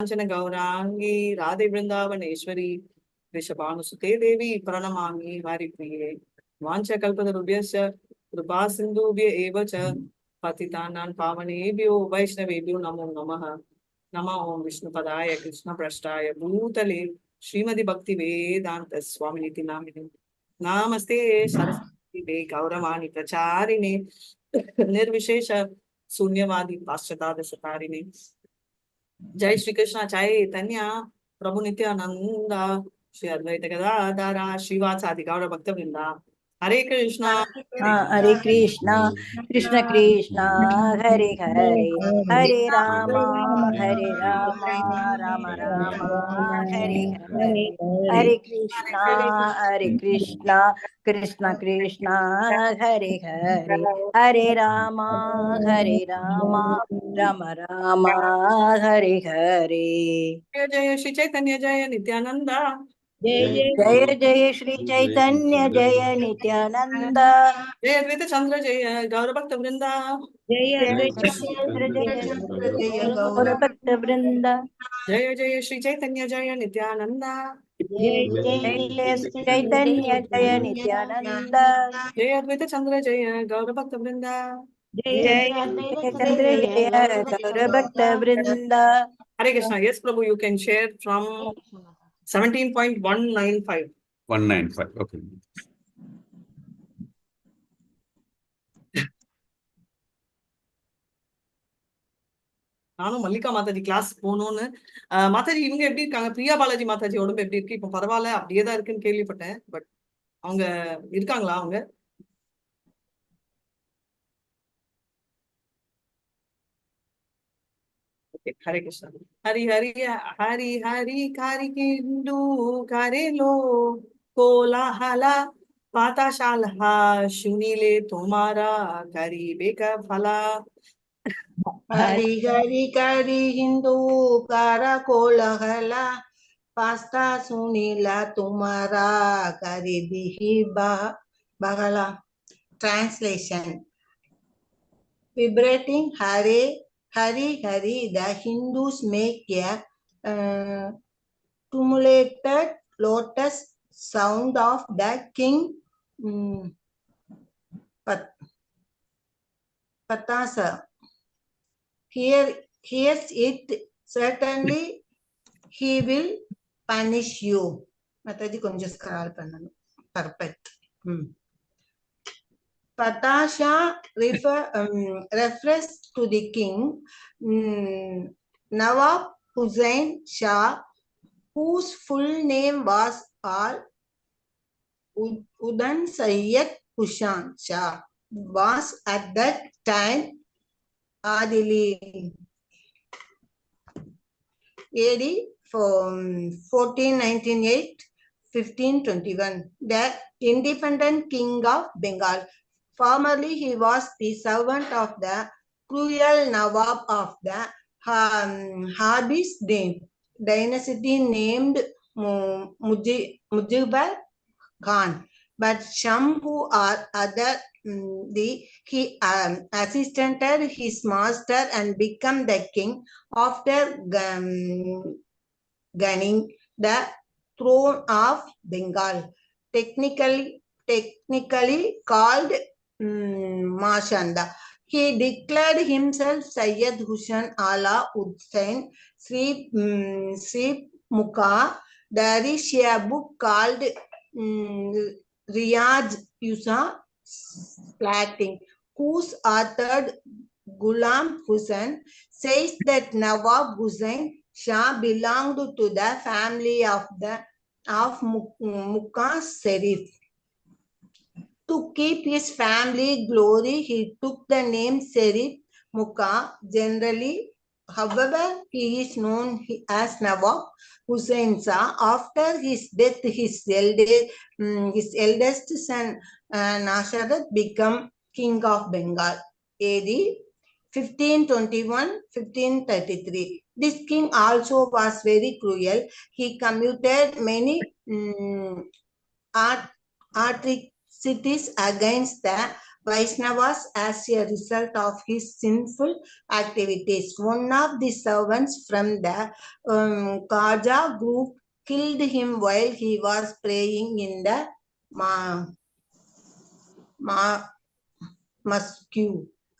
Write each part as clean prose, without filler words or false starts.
Kanchana Gaurangi, Radhe Vrindavaneshwari, Rishabhanusute Devi, Pranamami, Varipriye, Vancha Kalpatarubhyasya, Krupa Sindhubhya Evacha, Patitanan Pavanebhyo, Vaishnavebhyo Namo Namaha, Nama Om Vishnu Padaya, Krishna Prashtaya, Bhutale, Srimati Bhakti Vedanta Swaminiti Namini, Namaste Saraswati Gauravani Pracharine, Nirvishesha Sunyavadi Paschata Satarine. Jai Shri Krishna Chaitanya Prabhu Nityananda Shri Advaita Gadadhara Srivasadi Gaura Bhakta Vrinda Hare Krishna Hare Krishna, Krishna Krishna, Hare Hare, Hare Rama, Hare Rama, Rama Rama, Hare Hare, Hare Krishna, Krishna Krishna, Hare Hare, Hare Rama, Rama Rama, Hare Hare. Jai Shri Chaitanya Jaya Nityananda Jaya Jaya Shri Chaitanya Jaya Nityananda. Jai Advaita Chandra Jaya Gaura Bhakta Vrinda Jaya Chandra Jaya Gaura Bhakta Vrinda. Jaya Jaya Shri Chaitanya Jaya Nityananda Jaya Shri Chaitanya Jaya Nityananda. Jai Advaita Chandra Jaya Gaura Bhakta Vrinda Jaya Chandra Jaya Gaura Bhakta Vrinda. Hare Krishna. Yes, Prabhu, you can share from 17.195. 195. Okay. நானும் Mallika Mataji class போகணும்னு மாதாஜி இவங்க எப்படி இருக்காங்க? பிரியா பாலாஜி மாதாஜி உடம்பு எப்படி இருக்கு? இப்ப பரவாயில்ல, அப்படியே தான் இருக்குன்னு கேள்விப்பட்டேன். பட் அவங்க இருக்காங்களா? அவங்க ஹரே கிருஷ்ணா. ஹரி ஹரி ஹரி ஹரி காரி கிண்டு கரேலோ கோலாஹலா பாதாஷாலஹா শুনিলে তোমারা করিবে ফলা Hari Hari Kari Hindu Kara Kolahela Pasta Sunila Tumara Kari Bihi Bagala. Translation. Vibrating Hare Hari Hari, the Hindus make a tumulated lotus sound of the king Patasa. Hears it, certainly he will punish you. Mataji konja scroll pannanu. Perfect. Patasha refers to the king Nawab Hussain Shah, whose full name was Udan Sayyid Hussain Shah, was at that time Adili. AD 1498, 1521, the independent king of Bengal. Formerly, he was the servant of the cruel Nawab of the Habis dynasty named Mujibur Khan. But some who are other, he assisted his master and became the king after gaining the throne of Bengal. Technically called Mashanda. He declared himself Sayyid Hussain Ala Hussain Sri Mukha. There is a book called Riyaz Yusa Plating, whose author Ghulam Hussain says that Nawab Hussain Shah belonged to the family of Mukha Sharif. To keep his family glory, he took the name Sharif Mukha generally. However, he is known as Nawab Hussain Shah. After his death, his eldest son Nasharat became king of Bengal. AD 1521-1533. This king also was very cruel. He committed many atrocities against the Vaishnavas as a result of his sinful activities. One of the servants from the Kaja group killed him while he was praying in the mosque.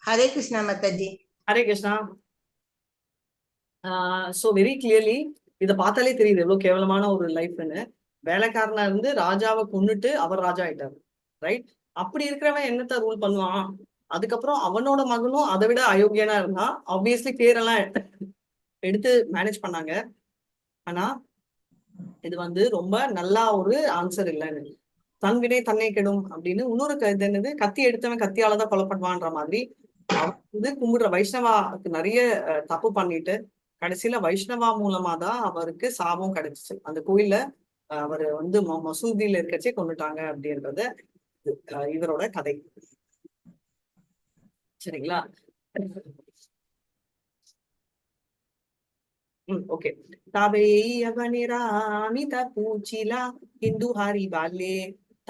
Hare Krishna Mataji. Hare Krishna. So very clearly இதை பார்த்தாலே தெரியுது எவ்வளவு கேவலமான ஒரு லைஃப்னு. வேலைக்காரனா இருந்து ராஜாவை கொன்னுட்டு அவர் ராஜா ஆயிட்டாரு, ரைட்? அப்படி இருக்கிறவன் என்னத்த ரூல் பண்ணுவான்? அதுக்கப்புறம் அவனோட மகனும் அதை விட அயோக்கியனா இருந்தான். ஆப்வியஸ்லி பேரெல்லாம் எடுத்து மேனேஜ் பண்ணாங்க. ஆனா இது வந்து ரொம்ப நல்லா ஒரு ஆன்சர் இல்லைன்னு. தன் வினை தன்னை கெடும் அப்படின்னு இன்னொரு இது என்னது, கத்தி எடுத்தவன் கத்தியாலதான் கொலை பண்ணுவான்ற மாதிரி அவன் வந்து கும்பிடுற வைஷ்ணவாக்கு நிறைய தப்பு பண்ணிட்டு கடைசியில வைஷ்ணவா மூலமா தான் அவருக்கு சாபம் கிடைச்சிச்சு. அந்த கோயில்ல அவர் வந்து மசூதியில இருக்கச்சே கொண்டுட்டாங்க அப்படின்றத இவரோட கதை. சரிங்களா? ஓகே. தபே அவனிராமித பூச்சிலா ஹிந்து ஹரி பாலே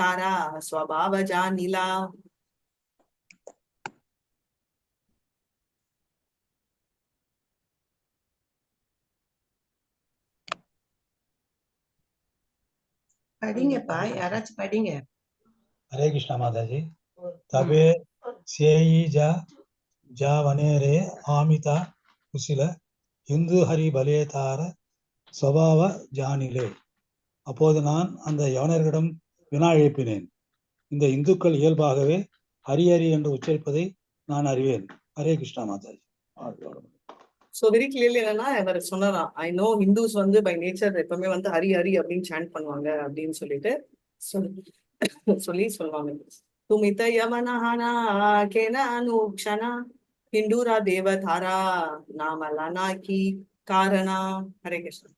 தாரா ஸ்வபாவ ஜானிலா. படிங்கப்பா, யாராச்சும் படிங்க. हरे कृष्णा माता जी। तबे सेई जा वनेरे आमिता कुशिल இந்து ஹரி பலேதார ஸ்வபாவ ஜானிலே. அப்போது நான் அந்த யவனர்களிடம் வினா எழுப்பினேன், இந்த இந்துக்கள் இயல்பாகவே ஹரி ஹரி என்று உச்சரிப்பதை நான் அறிவேன். Hare Krishna Mataji. So very clearly என்னன்னா இவர் சொன்னாராம், ஐ நோ ஹிந்துஸ் வந்து பை நேச்சர் எப்பவுமே வந்து ஹரி ஹரி அப்படின்னு சாண்ட் பண்ணுவாங்க அப்படின்னு சொல்லிட்டு சொல்லுவாங்க. துமித யமனஹனா கேன அனுக்ஷனா ஹிந்துரா தேவதாரா நாமலனா கி காரணா. Hare Krishna.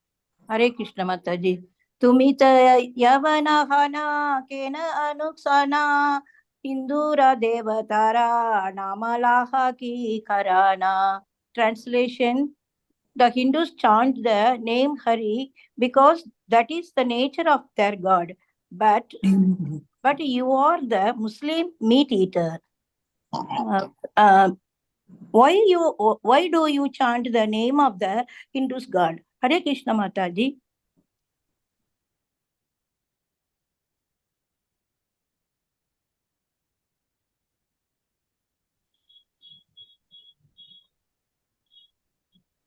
Hare Krishna Mataji. Tumita yavanahana kena anuksana Hindura devatara namalaha ki karana. Translation: the Hindus chant the name Hari because that is the nature of their god. But you are the Muslim meat eater. Why do you chant the name of the Hindus god? Hare Krishna Mataji.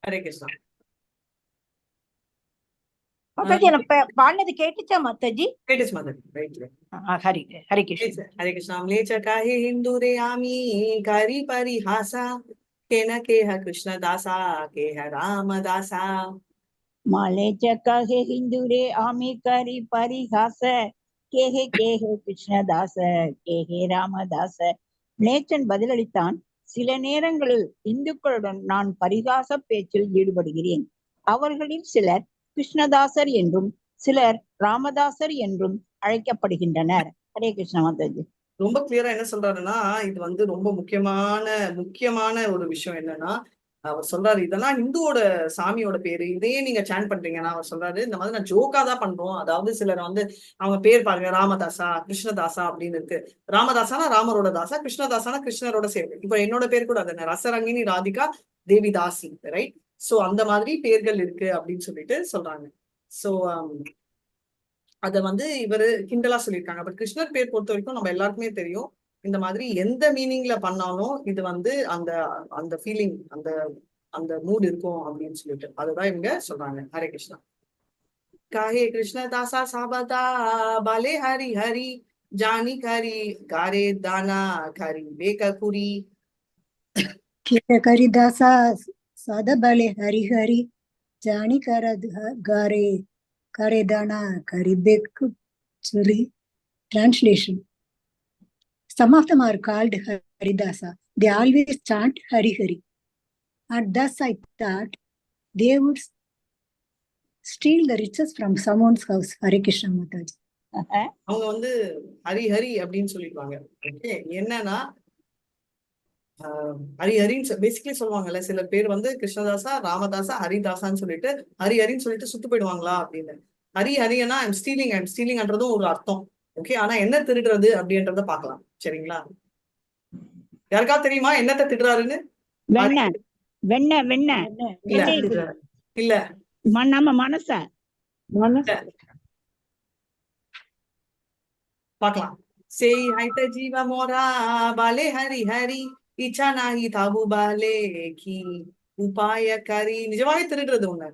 Hare Krishna. Mataji எனக்கு பாடினது கேட்டுச்சா மாதாஜி? கேட்டுச்சு Mataji, right. Hare Krishna. Hare Krishna. அம்லேச்ச காஹே ஹிந்துரே ஆமி கரி பரிஹாசா கேன கேஹ கிருஷ்ணதாசா கேஹ ராமதாசா. மாலேச்ச கஹே ஹிந்துரே ஆமி கரி பரிஹாச கேஹே கிருஷ்ணதாச கேஹே ராமதாச. நேச்சன் பதிலளித்தான், சில நேரங்களில் இந்துக்களுடன் நான் பரிகாச பேச்சில் ஈடுபடுகிறேன். அவர்களில் சிலர் கிருஷ்ணதாசர் என்றும் சிலர் ராமதாசர் என்றும் அழைக்கப்படுகின்றனர். ஹரே கிருஷ்ண மாதாஜி. ரொம்ப கிளியரா என்ன சொல்றாருன்னா, இது வந்து ரொம்ப முக்கியமான ஒரு விஷயம் என்னன்னா, அவர் சொல்றாரு இதெல்லாம் இந்துவோட சாமியோட பேரு, இதையே நீங்க சாண்ட் பண்றீங்கன்னா அவர் சொல்றாரு இந்த மாதிரி நான் ஜோக்கா தான் பண்றோம். அதாவது சிலர் வந்து அவங்க பேர் பாருங்க, ராமதாசா கிருஷ்ணதாசா அப்படின்னு இருக்கு. ராமதாசானா ராமரோட தாசா, கிருஷ்ணதாசானா கிருஷ்ணரோட சேர்வு. இப்ப என்னோட பேர் கூட அது ரசரங்கினி ராதிகா தேவி தாசி, ரைட்? சோ அந்த மாதிரி பேர்கள் இருக்கு அப்படின்னு சொல்லிட்டு சொல்றாங்க. சோ அத வந்து இவரு கிண்டலா சொல்லியிருக்காங்க. பட் கிருஷ்ணர் பேர் பொறுத்த வரைக்கும் நம்ம எல்லாருக்குமே தெரியும், இந்த மாதிரி எந்த மீனிங்ல பண்ணாலும் இது வந்து அந்த அந்த ஃபீலிங் அந்த அந்த மூட் இருக்கும் அப்படின்னு சொல்லிட்டு அதுதான் இவங்க சொல்றாங்க. ஹரே கிருஷ்ணா. காஹே கிருஷ்ணதாசா சாபதா பாலே ஹரி ஹரி ஜானி கரி காரே தானா கரி பேகபுரி. கரிதாசா சதபலே Hari Hari Johnny Khare Karedana Karibek Churi. Translation: some of them are called Haridasa. They always chant Hari Hari. And thus I thought they would steal the riches from someone's house. Hare Krishna Mataji. அவங்க வந்து ஹரி ஹரி அப்படின்னு சொல்லிடுவாங்க. Okay, என்னன்னா Hari ஹரின்னு basically சொல்லுவாங்கல்ல, சில பேர் வந்து கிருஷ்ணதாசா ராமதாசா ஹரிதாசான்னு சொல்லிட்டு ஹரி ஹரின்னு சொல்லிட்டு சுத்து போயிடுவாங்களா அப்படின்னு. ஹரி ஹரியனா ஐம் ஸ்டீலிங்ன்றதும் ஒரு அர்த்தம். ஓகே, ஆனா என்ன திருடுறது அப்படின்றத பாக்கலாம். சரிங்களா? யாருக்கா தெரியுமா என்னத்த திட்டுறாருன்னு? வெண்ணெய் வெண்ணெய் வெண்ணெய் இல்ல வெண்ணெய் இருக்குது. இல்ல நம்ம மனச பார்க்கலாம். सेई हाइता जीवा मोरा बाले हरी हरी इच्छा नाही தாபு பாலே கி உபாய கரி. நிஜமாவே திருடுறது ஒண்ணு,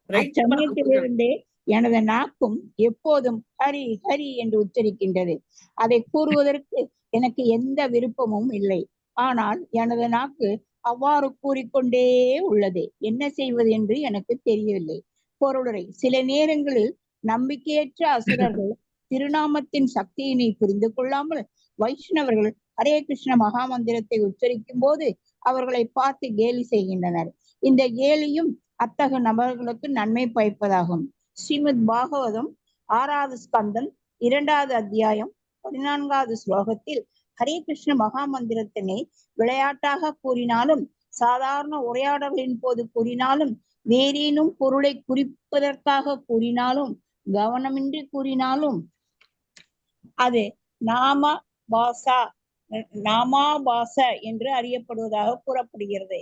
ரைட்? அச்சமயத்திலிருந்தே எனது நாக்கும் எப்போதும் ஹரி ஹரி என்று உச்சரிக்கின்றது. அதை கூறுவதற்கு எனக்கு எந்த விருப்பமும் இல்லை. ஆனால் எனது நாக்கு அவ்வாறு கூறிக்கொண்டே உள்ளது. என்ன செய்வது என்று எனக்கு தெரியவில்லை. பொருளுரை: சில நேரங்களில் நம்பிக்கையற்ற அசுரர்கள் திருநாமத்தின் சக்தியினை புரிந்து கொள்ளாமல் வைஷ்ணவர்கள் ஹரே கிருஷ்ண மகாமந்திரத்தை உச்சரிக்கும் போது அவர்களை பார்த்து கேலி செய்கின்றனர். இந்த கேலியும் அத்தகைய நபர்களுக்கு நன்மை பயப்பதாகும். ஸ்ரீமத் பாகவதம் 6வது ஸ்கந்தம் 2வது அத்தியாயம் 14வது ஸ்லோகத்தில் ஹரே கிருஷ்ண மகாமந்திரத்தினை விளையாட்டாக கூறினாலும், சாதாரண உரையாடல்களின் போது கூறினாலும், வேறேனும் பொருளை குறிப்பதற்காக கூறினாலும், கவனமின்றி கூறினாலும் அது நாமாபாச என்று அறியப்படுவதாக கூறப்படுகிறது.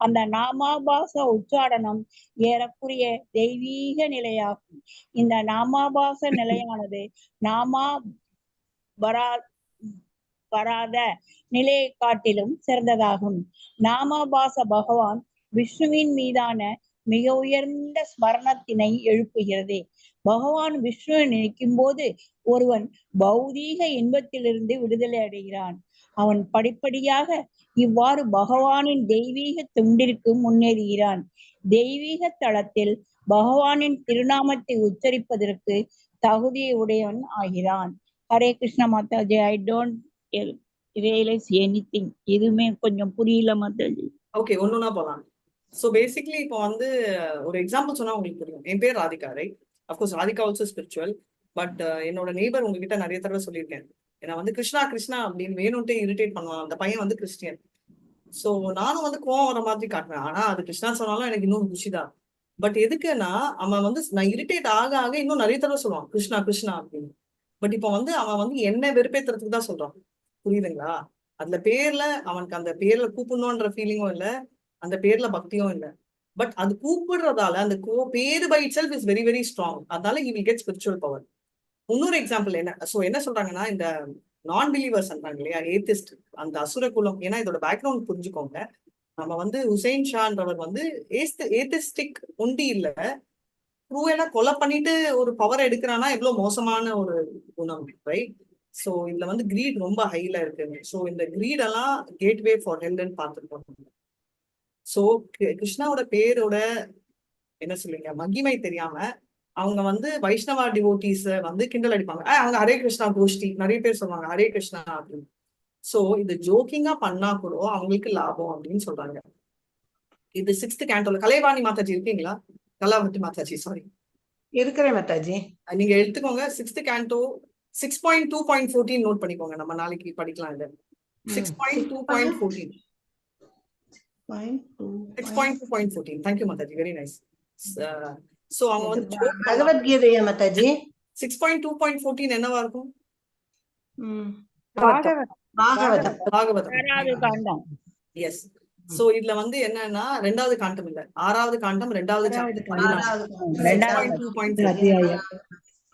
அந்த நாமாபாச உச்சாடனம் ஏறக்குறைய தெய்வீக நிலையாகும். இந்த நாமாபாச நிலையானது நாமா வராத நிலையை காட்டிலும் சிறந்ததாகும். நாமாபாச பகவான் விஷ்ணுவின் மீதான மிக உயர்ந்த ஸ்மரணத்தினை எழுப்புகிறது. பகவான் விஷ்ணுவை நினைக்கும் போது ஒருவன் பௌதீக இன்பத்திலிருந்து விடுதலை அடைகிறான். அவன் படிப்படியாக இவ்வாறு பகவானின் தெய்வீக தொண்டிற்கு முன்னேறுகிறான். தெய்வீக தளத்தில் பகவானின் திருநாமத்தை உச்சரிப்பதற்கு தகுதியை உடையவன் ஆகிறான். Hare Krishna Mataji. I don't realise anything. எதுவுமே கொஞ்சம் புரியல மாதாஜி. ஓகே, ஒண்ணுனா போலாம். ஸோ பேசிக்லி இப்போ வந்து ஒரு எக்ஸாம்பிள் சொன்னா உங்களுக்கு புரியும். என் பேர் Radhika, right? Of course Radhika also spiritual. But என்னோட நெய்பர் உங்ககிட்ட நிறைய தடவை சொல்லியிருக்கேன், ஏன்னா வந்து கிருஷ்ணா கிருஷ்ணா அப்படின்னு வேணும்ட்டே இரிட்டேட் பண்ணுவான். அந்த பையன் வந்து கிறிஸ்டியன். ஸோ நானும் வந்து கோவம் வர மாதிரி காட்டுவேன். ஆனா அது கிருஷ்ணா சொன்னாலும் எனக்கு இன்னும் குஷிதான். பட் எதுக்குன்னா அவன் வந்து நான் இரிட்டேட் ஆக ஆக இன்னும் நிறைய தடவை சொல்லுவான் கிருஷ்ணா கிருஷ்ணா அப்படின்னு. பட் இப்போ வந்து அவன் வந்து என்ன வெறுப்பேத்துறதுக்கு தான் சொல்றான். புரியுதுங்களா? அந்த பேர்ல அவனுக்கு அந்த பேர்ல கூப்பிடணும்ன்ற ஃபீலிங்கும் இல்லை, அந்த பேர்ல பக்தியும் இல்லை. பட் அது கூப்பிடுறதால அந்த பேரு by itself is very very strong. அதனால he will get spiritual power. இன்னொரு எக்ஸாம்பிள் என்ன சொல்றாங்கன்னா, இந்த நான் பிலீவர்ஸ் சொல்றாங்க இல்லையா, ஏத்திஸ்ட், அந்த அசுர குலம். ஏன்னா இதோட பேக்ரவுண்ட் புரிஞ்சுக்கோங்க. நம்ம வந்து ஹுசைன் ஷான்றவர் வந்து ஏத்திஸ்டிக் ஒண்டி இல்ல, ட்ரூவெல்லாம் கொலை பண்ணிட்டு ஒரு பவர் எடுக்கிறான்னா எவ்வளவு மோசமான ஒரு குணம், ரைட்? ஸோ இதுல வந்து கிரீட் ரொம்ப ஹைல இருக்குங்க. ஸோ இந்த கிரீட் எல்லாம் கேட்வே ஃபார் ஹெல்ன்னு பார்த்துருக்கோம். ஸோ கிருஷ்ணாவோட பேரோட என்ன சொல்லுங்க மகிமை தெரியாம அவங்க வந்து வைஷ்ணவா டிவோட்டீஸ் வந்து கிண்டல் அடிப்பாங்க. அவங்க ஹரே கிருஷ்ணா கோஷ்டி நிறைய பேர் சொல்லுவாங்க ஹரே கிருஷ்ணா அப்படின்னு. ஸோ இது ஜோக்கிங்கா பண்ணா கூட அவங்களுக்கு லாபம் அப்படின்னு சொல்றாங்க. இது 6th கேண்டோல கலைவாணி மாதாஜி இருக்கீங்களா? கலாவதி மாதாஜி, சாரி, இருக்கிறேன் மாதாஜி. நீங்க எடுத்துக்கோங்க. 6th கேண்டோ 6.2.14 நோட் பண்ணிக்கோங்க. நம்ம நாளைக்கு படிக்கலாம். இது 6.2.14. 6.2.14. Thank you Mataji, very nice. So அவங்க வந்து பகவத்கீதையா மாதாஜி? 6.2.14 என்னவா இருக்கும்? பாகவதம். எஸ். சோ இதுல வந்து என்னன்னா 2வது காண்டம் இல்ல, 6வது காண்டம் 2வது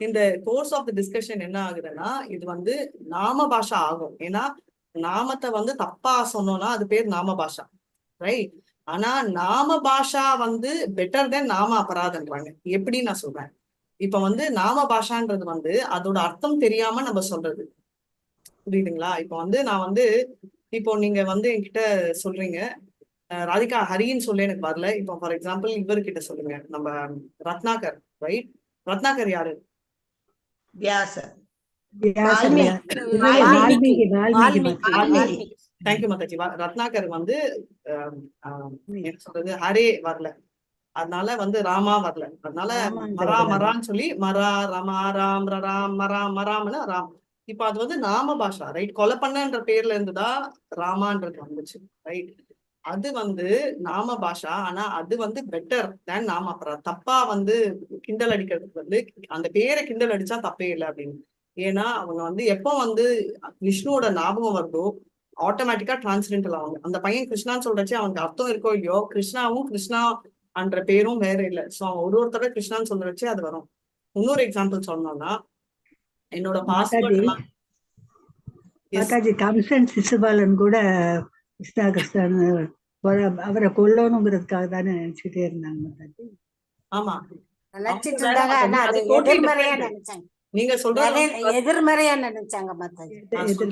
இந்த கோர்ஸ் ஆஃப் தி டிஸ்கஷன் என்ன ஆகுதுன்னா, இது வந்து நாம பாஷா ஆகும். ஏன்னா நாமத்தை வந்து தப்பா சொன்னோம்னா அது பேர் நாம பாஷா, ரைட்? ஆனா நாம பாஷா வந்து பெட்டர் தென் நாம அபராதன்றாங்க. எப்படி நான் சொல்றேன், இப்ப வந்து நாம பாஷான்றது வந்து அதோட அர்த்தம் தெரியாம நம்ம சொல்றது, புரியுதுங்களா? இப்ப வந்து நான் வந்து இப்போ நீங்க வந்து என்கிட்ட சொல்றீங்க ராதிகா ஹரின்னு சொல்ல எனக்கு வரல. இப்போ ஃபார் எக்ஸாம்பிள் இவர்கிட்ட சொல்லுங்க, நம்ம ரத்னாகர், ரைட்? ரத்னாகர் யாரு? தேங்க்யூ மாதாஜி. ரத்னாகர் வந்து என்ன சொல்றது, ஹரே வரல, அதனால வந்து ராமா வரல, அதனால மரான்னு சொல்லி மரா ரமா ராம் ராம் மராம் மராம்னு ராம். இப்ப அது வந்து நாம பாஷா, ரைட்? கொலை பண்ணன்ற பேர்ல இருந்துதான் ராமான்றது வந்துச்சு, ரைட்? அது வந்து நாம பாஷா. ஆனா அது வந்து பெட்டர் தேன் நாம அப்புறம் தப்பா வந்து கிண்டல் அடிக்கிறதுக்கு வந்து அந்த பேரை கிண்டல் அடிச்சா தப்பே இல்லை அப்படின்னு. ஏன்னா அவங்க வந்து எப்போ வந்து விஷ்ணுவோட ஞாபகம் வருதோ ஆட்டோமேட்டிக்கா டிரான்ஸ்டென்டல் ஆகும். அந்த பையன் கிருஷ்ணான்னு சொல்றச்சு அவனுக்கு அர்த்தம் இருக்கோ இல்லையோ, கிருஷ்ணாவும் கிருஷ்ணா என்ற பேரும் வேற இல்லை. ஸோ அவன் ஒரு தடவை கிருஷ்ணான்னு சொல்றச்சு அது வரும். இன்னொரு எக்ஸாம்பிள் சொன்னோம்னா, என்னோட பாஸ்வேர்ட் எல்லாம் மாதாஜி கம்சன் சிசுபாலன் கூட கிருஷ்ணா கிருஷ்ணான்னு அவரை கொல்லணுங்கிறதுக்காக தானே நினைச்சுட்டே இருந்தாங்க மாதாஜி. ஆமா நினைச்சிட்டு இருந்தாங்க. ஆனா அது எதிர்மறையா நினைச்சாங்க. நீங்க சொல்றது எதிர்மறையா நினைச்சாங்க மாதாஜி.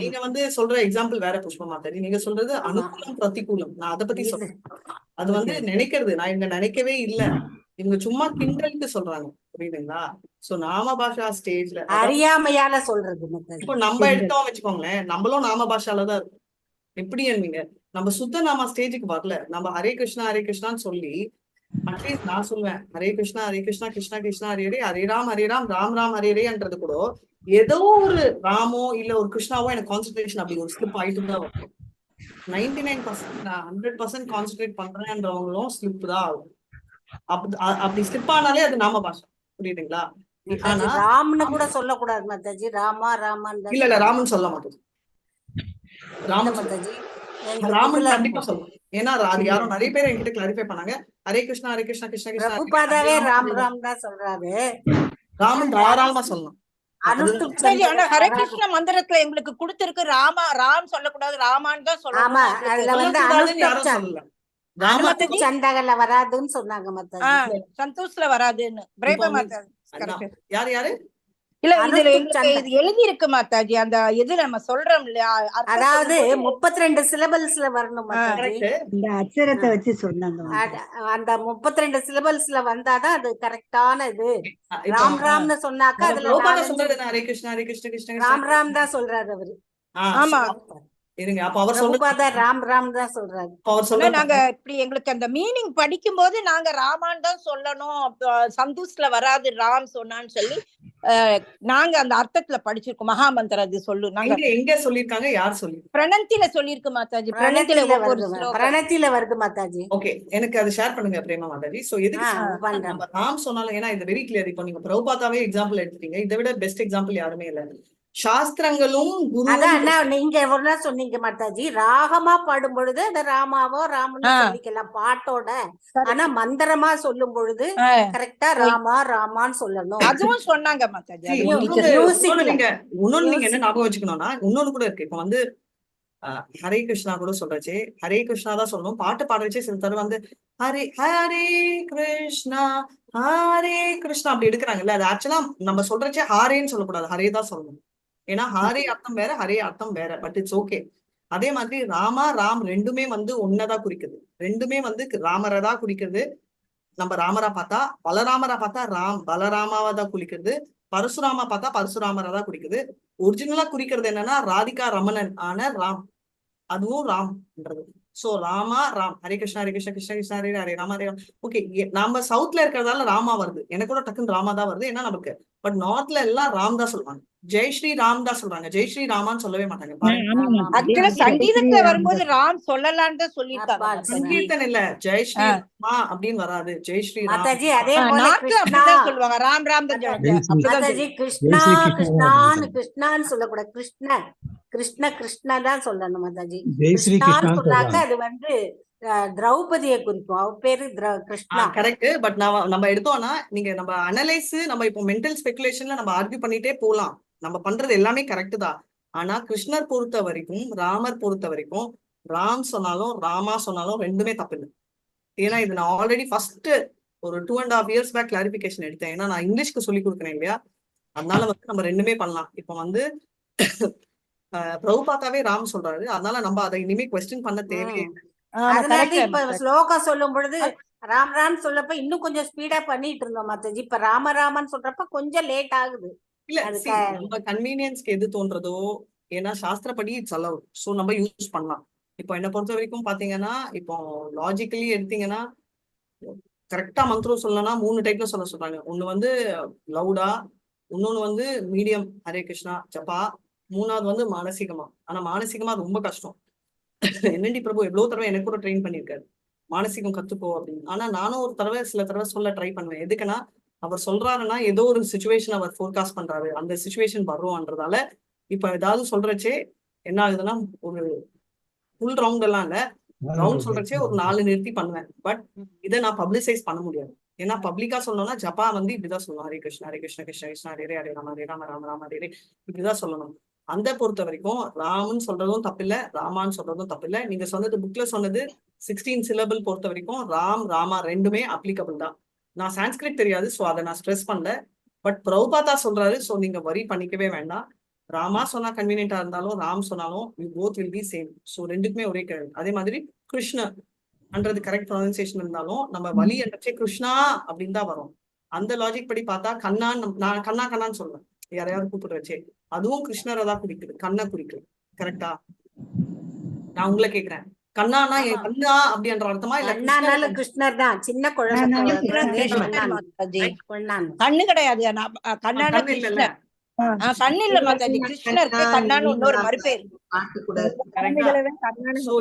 நீங்க வந்து சொல்ற எக்ஸாம்பிள் வேற புஷ்ப மாதாஜி. நீங்க சொல்றது அனுகூலம் பிரதிகூலம். நான் அதை பத்தி சொல்றேன். அது வந்து நினைக்கிறது. நான் இங்க நினைக்கவே இல்ல, இவங்க சும்மா கிண்டலுக்கு சொல்றாங்க. புரியுதுங்களா? சோ நாம பாஷா ஸ்டேஜ்ல அறியாமையால சொல்றது மாதாஜி. இப்போ நம்ம எடுத்தோம் வச்சுக்கோங்களேன், நம்மளும் நாம பாஷால தான் இருக்கும். எப்படி நீங்க நம்ம சுத்த நாம ஸ்டேஜுக்கு வரல. நம்ம ஹரே கிருஷ்ணான்னு சொல்லி அட்லீஸ்ட் நான் சொல்லுவேன் ஹரே கிருஷ்ணா கிருஷ்ணா கிருஷ்ணா ஹரே ஹரே ராம் ராம் ராம் ஹரே ஹரேன்றது கூட ஏதோ ஒரு ராமோ இல்ல ஒரு கிருஷ்ணாவோ எனக்கு கான்சென்ட்ரேஷன் அப்படி ஒரு ஸ்லிப் ஆயிட்டு தான் வரும். 99% நான் 100% கான்சென்ட்ரேட் பண்றேன்றவங்களும் ஸ்லிப் தான் ஆகும். அப்படி ஸ்லிப் ஆனாலே அது நாம பாஷா. புரியுதுங்களா? ஆனா ராம்னு கூட சொல்லக்கூடாது மாதாஜி. ராமா ராமன் இல்ல ராமன் சொல்ல மாட்டேன். ராமன் மாதாஜி ராமன் கண்டிப்பா சொல்லணும். ஏன்னா அது யாரும் நிறைய பேர் என்கிட்ட கிளாரிஃபை பண்ணாங்க. ஹரே கிருஷ்ணா கிருஷ்ணா கிருஷ்ணா பிரபுபாதாவே ராம் ராம் தான் சொல்றாரு. ராமன் தாராளமா சொல்லணும். ஆனா ஹரே கிருஷ்ண மந்திரத்துல எங்களுக்கு கொடுத்திருக்கு ராம் சொல்லக்கூடாது, ராமான்னு தான் சொல்லணும். ஆமா, அதுல வந்து யாரும் சொல்லல. சண்டகல்ல வராதுன்னு சொன்னாங்க மாதாஜி. சந்தோஷ்ல வராதுன்னு பிரேப மாதாஜி. யாரு இல்ல இதுல எங்களுக்கு இது எழுதி இருக்கு மாதாஜி. அந்த இது நம்ம சொல்றோம் இல்லையா, அதாவது 32 சிலபல்ஸ்ல வரணும் மாதாஜி. இந்த அச்சரத்தை வச்சு சொன்னாங்க. அந்த 32 சிலபல்ஸ்ல வந்தாதான் அது கரெக்டான இது. ராம் ராம்னு சொன்னாக்கா அதுல சொல்றது ஹரே கிருஷ்ணா கிருஷ்ணா ராம் ராம் தான் சொல்றாரு அவரு. ஆமா இருங்க, அப்ப அவர் சொல்றது ராம் ராம் தான் சொல்றாரு. நாங்க இப்படி எங்களுக்கு அந்த மீனிங் படிக்கும் போது நாங்க ராமான் தான் சொல்லணும், சந்தோஷ்ல வராது ராம் சொன்னான்னு சொல்லி நாங்க அந்த அர்த்தத்துல படிச்சிருக்கோம். மகாமந்திர அது சொல்லு. நாங்க எங்க சொல்லிருக்காங்க, யார் சொல்லி? பிரணத்தில சொல்லிருக்கு மாதாஜி. பிரணத்தில வருது மாதாஜி. ஓகே, எனக்கு அது ஷேர் பண்ணுங்க பிரேமா மாதாஜி. சோ எதுக்கு நம்ம ராம் சொன்னாலும், ஏன்னா இது வெரி கிளியர். இப்போ நீங்க பிரபுபாதாவே எக்ஸாம்பிள் எடுத்துட்டீங்க. இதை விட பெஸ்ட் எக்ஸாம்பிள் யாருமே இல்ல. சாஸ்திரங்களும் நீங்க எவ்வளவு சொன்னீங்க மாதாஜி, ராகமா பாடும் பொழுது அந்த ராமாவோ ராமனோ சொல்லிக்கலாம் பாட்டோட. ஆனா மந்திரமா சொல்லும் பொழுது கரெக்டா ராமா ராமான்னு சொல்லணும். அதுவும் சொன்னாங்க மாதாஜி. இன்னொன்னு நீங்க என்ன ஞாபகம் வச்சுக்கணும்னா, இன்னொன்னு கூட இருக்கு. இப்ப வந்து ஹரே கிருஷ்ணா கூட சொல்றச்சு ஹரே கிருஷ்ணா தான் சொல்லணும். பாட்டு பாடுறச்சே சில தடவை வந்து ஹரே ஹரே கிருஷ்ணா அப்படி எடுக்கிறாங்கல்ல. அது ஆக்சுவலா நம்ம சொல்றச்சே ஹாரேன்னு சொல்லக்கூடாது, ஹரே தான் சொல்லணும். ஏன்னா ஹாரே அர்த்தம் வேற, ஹரே அர்த்தம் வேற. But it's okay. அதே மாதிரி ராம் ரெண்டுமே வந்து ஒன்னதான் குறிக்குது. ரெண்டுமே வந்து ராமரை தான் குறிக்கிறது. நம்ம ராமரா பார்த்தா, பலராமரா பார்த்தா ராம் பலராமாவா தான் குறிக்கிறது. பரசுராமா பார்த்தா பரசுராமரா தான் குறிக்குது. ஒரிஜினலா குறிக்கிறது என்னன்னா ராதிகா ரமணன் ஆன ராம், அதுவும் ராம்ன்றது. சோ ராம் ஹரே கிருஷ்ணா கிருஷ்ணா கிருஷ்ணா ஹரே ஹரே ராமா ஹரே. ஓகே, நம்ம சவுத்ல இருக்கிறதால ராமா வருது, எனக்கு கூட டக்குன்னு ராமா தான் வருது. ஏன்னா நமக்கு. பட் நார்த்ல எல்லாம் ராம் தான் சொல்லுவாங்க, ஜெய் ஸ்ரீ ராம் தான் சொல்றாங்க, ஜெய் ஸ்ரீ ராமான்னு சொல்லவே மாட்டாங்க. சங்கீதத்துல வரும்போது ராம் சொல்லலான்னு தான் சொல்லிருக்காங்க. சங்கீர்த்தன் இல்ல, ஜெய் ஸ்ரீ ராமா அப்படின்னு வராது, ஜெய் ஸ்ரீ மாதாஜி. அதே போல சொல்லுவாங்க ராம் ராம் தான் மாதாஜி. கிருஷ்ணா கிருஷ்ணான்னு கிருஷ்ணான்னு சொல்லக்கூடாது, கிருஷ்ண கிருஷ்ணா தான் சொல்லணும் மாதாஜி. கிருஷ்ணான்னு சொன்னாக்க அது வந்து திரௌபதியை குறிக்கும், அவ பேரு கிருஷ்ணா. கரெக்ட். பட் நம்ம எடுத்தோம்னா, நீங்க நம்ம அனலைஸ், நம்ம இப்போ மென்டல் ஸ்பெகுலேஷன்ல நம்ம ஆர்கியூ பண்ணிட்டே போலாம். நம்ம பண்றது எல்லாமே கரெக்ட் தான். ஆனா கிருஷ்ணர் பொறுத்த வரைக்கும், ராமர் பொறுத்த வரைக்கும், ராம் சொன்னாலும் ராமா சொன்னாலும் ரெண்டுமே தப்பு இல்லை. ஏன்னா இது நான் ஆல்ரெடி ஃபர்ஸ்ட் ஒரு 2.5 years பேக் கிளாரிபிகேஷன் எடுத்தேன். ஏன்னா நான் இங்கிலீஷ்க்கு சொல்லி கொடுக்குறேன் இல்லையா, அதனால வந்து நம்ம ரெண்டுமே பண்ணலாம். இப்போ வந்து பிரபுபாதாவே ராம் சொல்றாரு, அதனால நம்ம அதை இனிமே குவெஸ்டின் பண்ண தேவையே. அதனால இப்ப ஸ்லோகா சொல்லும் பொழுது ராம் ராம் சொல்லப்ப இன்னும் கொஞ்சம் ஸ்பீடா பண்ணிட்டு இருந்தோம் மாதாஜி. இப்ப ராமன் சொல்றப்ப கொஞ்சம் லேட் ஆகுது. இல்ல, நம்ம கன்வீனியன்ஸ்க்கு எது தோன்றதோ, ஏன்னா சாஸ்திரப்படி இட்ஸ் அலவுட். சோ நம்ம யூஸ் பண்ணலாம். இப்போ என்ன பொறுத்த வரைக்கும் பாத்தீங்கன்னா, இப்போ லாஜிக்கலி எடுத்தீங்கன்னா கரெக்டா மந்திரம் சொல்லணும்னா 3 டைப்ல சொல்ல சொல்றாங்க. ஒண்ணு வந்து லவுடா, இன்னொன்னு வந்து மீடியம் ஹரே கிருஷ்ணா ஜப்பா, மூணாவது வந்து மானசீகமா. ஆனா மானசீகமா ரொம்ப கஷ்டம். என்னடி பிரபு எவ்வளவு தடவை எனக்கு கூட ட்ரெயின் பண்ணிருக்காரு, மானசீகம் கத்துக்கோ அப்படின்னு. ஆனா நானும் சில தடவை சொல்ல ட்ரை பண்ணுவேன். எதுக்குன்னா, அவர் சொல்றாருன்னா ஏதோ ஒரு சுச்சுவேஷன் அவர் ஃபோர்காஸ்ட் பண்றாரு, அந்த சுச்சுவேஷன் வரும்ன்றதால இப்ப ஏதாவது சொல்றச்சே என்ன ஆகுதுன்னா, ஒரு ஃபுல் ரவுண்ட் எல்லாம் இல்ல, ரவுண்ட் சொல்றச்சே ஒரு 4 நிறுத்தி பண்ணுவேன். பட் இதை நான் பப்ளிசைஸ் பண்ண முடியாது. ஏன்னா பப்ளிக்கா சொன்னோம்னா ஜபா வந்து இப்படிதான் சொல்லணும், ஹரே கிருஷ்ணா ஹரே கிருஷ்ணா கிருஷ்ண கிருஷ்ணா ஹரே ஹரே ராம ஹரே ராம ராம ராம ஹரே ஹரே இப்படிதான் சொல்லணும். அந்த பொறுத்த வரைக்கும் ராமன் சொல்றதும் தப்பில்ல, ராமான்னு சொல்றதும் தப்பில்ல. நீங்க சொன்னது புக்ல சொன்னது 16 syllable பொறுத்த வரைக்கும் ராம் ராமா ரெண்டுமே அப்ளிகபிள் தான். நான் சான்ஸ்கிரிட் தெரியாது, ஸோ அதை நான் ஸ்ட்ரெஸ் பண்ணல. பட் பிரபுபாதா சொல்றாரு, ஸோ நீங்க வரி பண்ணிக்கவே வேண்டாம். ராமா சொன்னா கன்வீனியன்டா இருந்தாலும் ராம் சொன்னாலும் you both will be same. So ரெண்டுக்குமே ஒரே கேள்வி. அதே மாதிரி கிருஷ்ணன்றது கரெக்ட் ப்ரொனன்சியேஷன் இருந்தாலும் நம்ம வலி என்றச்சே கிருஷ்ணா அப்படின்னு தான் வரும். அந்த லாஜிக் படி பார்த்தா கண்ணான்னு நான் கண்ணா கண்ணான்னு சொல்றேன் யாரையாவது கூப்பிட்டு வச்சே, அதுவும் கிருஷ்ணரை தான் குறிக்குது, கண்ணை குறிக்குது. கரெக்டா? நான் உங்களை கேக்குறேன், கண்ணானா என் கண்ணா அப்படின்ற அர்த்தமா இல்ல அண்ணானால கிருஷ்ணர் தான், சின்ன குழந்தை கண்ணு கிடையாது, கண்ணான கண்ணு இல்லல்ல, கிருஷ்ணர். கண்ணு இல்ல மாதாஜி, கிருஷ்ணருக்கு கண்ணான்னு இன்னொரு மறுபேர். So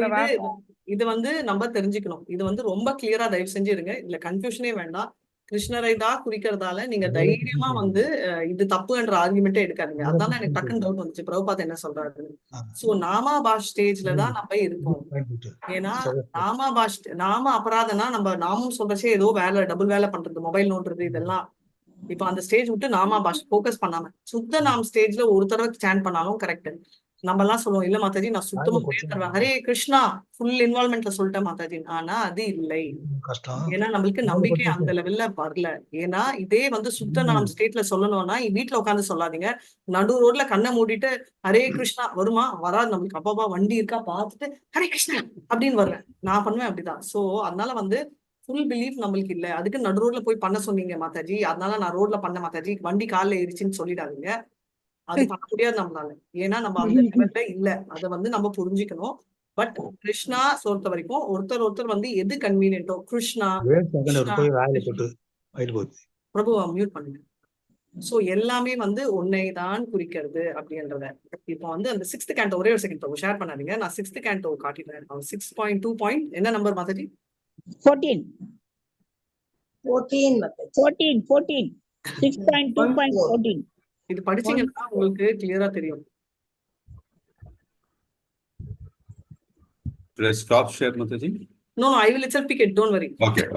இது வந்து நம்ம தெரிஞ்சுக்கணும். இது வந்து ரொம்ப கிளியரா தயவு செஞ்சு இருங்க, இதுல கன்ஃபியூஷனே வேண்டாம். கிருஷ்ணரை தான் குறிக்கிறதால நீங்க தைரியமா வந்து இது தப்புன்ற ஆர்குமெண்டே எடுக்காதீங்க. அதான் எனக்கு டக்குன்னு டவுட் வந்துச்சு பிரபுபாத் என்ன சொல்றாரு. சோ நாமாபாஷ் ஸ்டேஜ்ல தான் நம்ம இருக்கோம். ஏன்னா நாம அபராதனா நம்ம நாமும் சொல்றச்சே ஏதோ வேலை டபுள் வேலை பண்றது, மொபைல் நோண்டுறது இதெல்லாம். இப்ப அந்த ஸ்டேஜ் விட்டு நாமாபாஷ் போக்கஸ் பண்ணாம சுத்த நாம் ஸ்டேஜ்ல ஒரு தடவை ஸ்டாண்ட் பண்ணாலும் கரெக்ட். நம்ம எல்லாம் சொல்லுவோம், இல்ல மாதாஜி நான் சுத்தமா தருவேன் ஹரே கிருஷ்ணா ஃபுல் இன்வால்மெண்ட்ல சொல்லிட்டேன் மாதாஜி. ஆனா அது இல்லை. ஏன்னா நம்மளுக்கு நம்பிக்கை அந்த லெவல்ல வரல. ஏன்னா இதே வந்து சுத்த நாம் ஸ்டேட்ல சொல்லணும்னா வீட்டுல உட்காந்து சொல்லாதீங்க, நடு ரோட்ல கண்ணை மூடிட்டு ஹரே கிருஷ்ணா வருமா வராது நம்மளுக்கு, அப்பாப்பா வண்டி இருக்கா பார்த்துட்டு ஹரே கிருஷ்ணா அப்படின்னு வருவேன். நான் பண்ணுவேன் அப்படிதான். சோ அதனால வந்து ஃபுல் பிலீஃப் நம்மளுக்கு இல்ல. அதுக்கு நடு ரோட்ல போய் பண்ண சொன்னீங்க மாதாஜி, அதனால நான் ரோட்ல பண்ண மாதாஜி, வண்டி காலில் ஏறிச்சுன்னு சொல்லிடாதீங்க. அது பண்ண முடியாது நம்மளால. ஏன்னா நம்ம அந்த லெவல்ல இல்ல. அதை வந்து நம்ம புரிஞ்சுக்கணும். பட் கிருஷ்ணா பொறுத்த வரைக்கும் ஒருத்தர் வந்து எது கன்வீனியன்ட்டோ கிருஷ்ணா பிரபு மியூட் பண்ணுங்க. சோ எல்லாமே வந்து உன்னைதான் குறிக்கிறது அப்படின்றத. இப்போ வந்து அந்த 6th கேண்டோ ஒரே ஒரு செகண்ட் பிரபு ஷேர் பண்ணாதீங்க, நான் 6th கேண்டோ காட்டிட்டேன். 6.2 என்ன நம்பர் மாதாஜி? 14 6.2.14 இது படிச்சீங்கன்னா உங்களுக்கு கிளியரா தெரியும். Stop share, Mataji. No, I will itself pick it. Don't worry. Okay.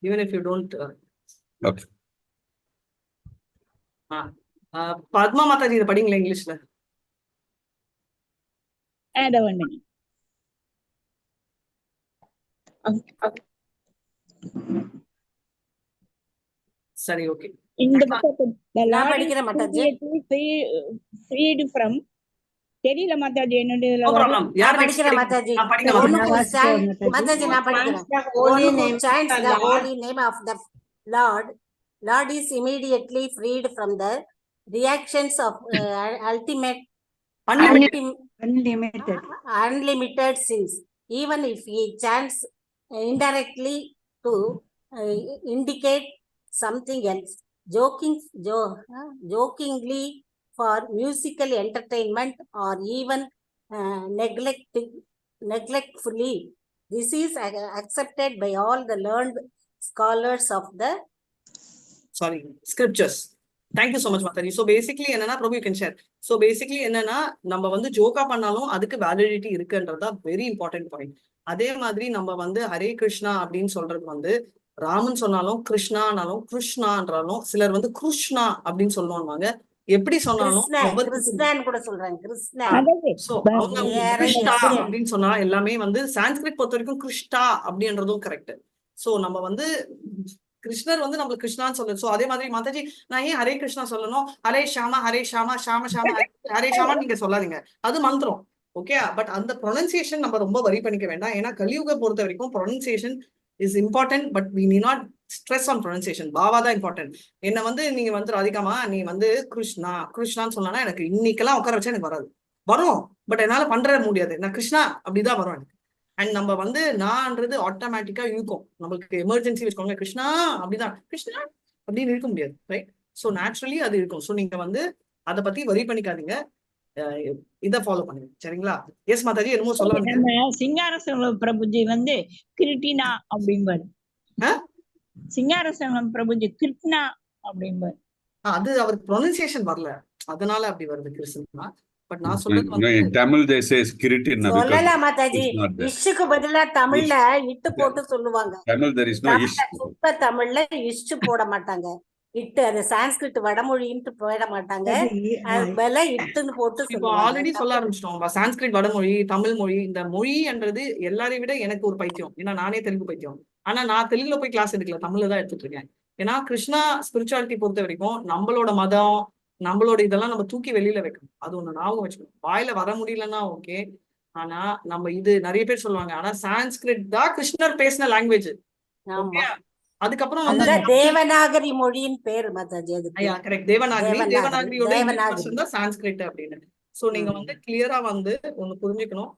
Even if you don't. Okay. Padma Mataji இதை படிங்களா இங்கிலீஷ்ல? சரி, ஓகே. இந்த freed from தெரியல மாதாஜி என்னுடைய Lord is immediately freed from the reactions of unlimited sins, even if he chants indirectly to indicate something else, jokingly for musical entertainment, or even neglectfully. This is accepted by all the learned scholars of the scriptures. Thank you so much Mataji. So basically என்னன்னா Prabhu you can share. So basically என்னன்னா நம்ம வந்து ஜோக்கா பண்ணாலும் அதுக்கு validity இருக்குன்றதா very important point. அதே மாதிரி நம்ம வந்து ஹரே கிருஷ்ணா அப்படின்னு சொல்றது வந்து ராமன் சொன்னாலும் கிருஷ்ணானாலும் கிருஷ்ணான்றாலும் சிலர் வந்து கிருஷ்ணா அப்படின்னு சொல்லுவாங்க. எப்படி சொன்னாலும் அப்படின்னு சொன்னா எல்லாமே வந்து சான்ஸ்கிரிட் பொறுத்த வரைக்கும் கிருஷ்ணா அப்படின்றதும் கரெக்ட். சோ நம்ம வந்து கிருஷ்ணர் வந்து நம்மளுக்கு கிருஷ்ணான்னு சொல்லுது. சோ அதே மாதிரி மாதாஜி நான் ஏன் ஹரே கிருஷ்ணா சொல்லணும், ஹரே ஷாமா ஹரே ஷாமா ஷாம ஷாமா ஹரே ஷாமான்னு நீங்க சொல்லாதீங்க, அது மந்திரம். ஓகே, பட் அந்த ப்ரொனன்சியேஷன் நம்ம ரொம்ப வரி பண்ணிக்க வேண்டாம். ஏன்னா கலியுக பொறுத்த வரைக்கும் pronunciation is important, but we need not stress on pronunciation. பாவா தான் இம்பார்ட்டன்ட். என்ன வந்து நீங்க வந்து ராதிகாமா நீ வந்து கிருஷ்ணான்னு சொன்னா எனக்கு இன்னைக்கெல்லாம் உட்கார வச்சா எனக்கு வரும், பட் என்னால பண்ற முடியாது. நான் கிருஷ்ணா அப்படிதான் வரும் எனக்கு. அண்ட் நம்ம வந்து நான்றது ஆட்டோமேட்டிக்கா இருக்கும். நம்மளுக்கு எமர்ஜென்சி வச்சுக்கோங்க கிருஷ்ணா அப்படிதான் கிருஷ்ணா அப்படின்னு இருக்க முடியாது, ரைட்? ஸோ நேச்சுரலி அது இருக்கும். ஸோ நீங்க வந்து அதை பத்தி வரி பண்ணிக்காதீங்க, இத ஃபாலோ பண்ணுங்க, சரிங்களா? எஸ் மாதாஜி என்னமோ சொல்ல வந்தீங்க. சிங்காரசனம் பிரபுஜி வந்து கிருட்டினா அப்படிம்பாரு. சிங்காரசனம் பிரபுஜி கிருட்னா அப்படிம்பாரு. அது அவருக்கு ப்ரொனன்சியேஷன் வரல, அதனால அப்படி வருது கிருஷ்ணா. பட் நான் சொல்றது No, வந்து in Tamil they say Kiritina because சொல்லலாம் மாதாஜி. it's not there. இஷ்ஷுக்கு பதிலா தமிழ்ல இட்டு போட்டு சொல்லுவாங்க. Tamil there is no ish. தமிழ்ல சுத்த தமிழ்ல இஷ்ஷு போட மாட்டாங்க. இட்டு அது சான்ஸ்கிரிட் வடமொழின்ட்டு போட மாட்டாங்க. அது பதிலா இட்டுன்னு போட்டு இப்போ சொல்லுவாங்க. ஆல்ரெடி சொல்ல ஆரம்பிச்சிட்டோம். சான்ஸ்கிரிட் வடமொழி, தமிழ் மொழி, இந்த மொழின்றது எல்லாரையும் விட எனக்கு ஒரு பைத்தியம். ஏன்னா நானே தெலுங்கு பைத்தியம். ஆனா நான் தெலுங்குல போய் கிளாஸ் எடுக்கல, தமிழ்ல தான் எடுத்துட்டு இருக்கேன். ஏன்னா கிருஷ்ணா ஸ்பிரிச்சுவாலிட்டி பொறுத்த வரைக்கும் நம்மளோட மதம், நம்மளோட இதெல்லாம் நம்ம தூக்கி வெளியில வைக்கணும். அது ஒண்ணு ஞாபகம் வச்சுக்கணும். வாயில வர முடியலன்னா ஓகே, ஆனா நம்ம இது நிறைய பேர் சொல்லுவாங்க, ஆனா சான்ஸ்கிரிட் தான் கிருஷ்ணர் பேசின லாங்குவேஜ். ஆமா. அதுக்கப்புறம் வந்து அந்த தேவநாகரி மொழியின் பேரு மாதாஜி அதுக்கு. ஐயா கரெக்ட், தேவநாகரி. தேவநாகரியோட தேவநாகரி தான் சான்ஸ்கிரிட் அப்படின்னு. சோ நீங்க வந்து கிளியரா வந்து ஒண்ணு புரிஞ்சுக்கணும்.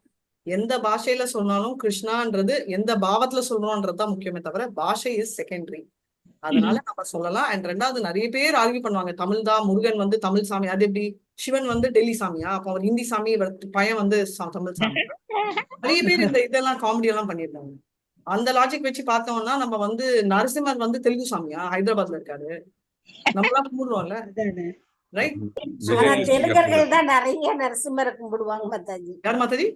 எந்த பாஷையில சொன்னாலும் கிருஷ்ணான்றது எந்த பாவத்துல சொல்றோம்ன்றதுதான் முக்கியமே தவிர பாஷை இஸ் செகண்டரி. அதனால நம்ம சொல்லலாம். அண்ட் ரெண்டாவது நிறைய பேர் ஆர்கியூ பண்ணுவாங்க, தமிழ் தான், முருகன் வந்து தமிழ் சாமி, அது எப்படி சிவன் வந்து டெல்லி சாமியா, அப்ப அவர் ஹிந்தி சாமி, பையன் வந்து தமிழ் சாமி. நிறைய பேர் இந்த இதெல்லாம் காமெடி எல்லாம் பண்ணிருக்காங்க. அந்த லாஜிக் வச்சு பார்த்தோம்னா நம்ம வந்து நரசிம்மர் வந்து தெலுங்கு சாமியா, ஹைதராபாத்ல இருக்காரு, நம்மளாம் கும்பிடுவோம்ல, ரைட்? ஆனா தெலுங்கர்கள் தான் நிறைய நரசிம்மரை கும்பிடுவாங்க மாதாஜி. யார் மாதாஜி?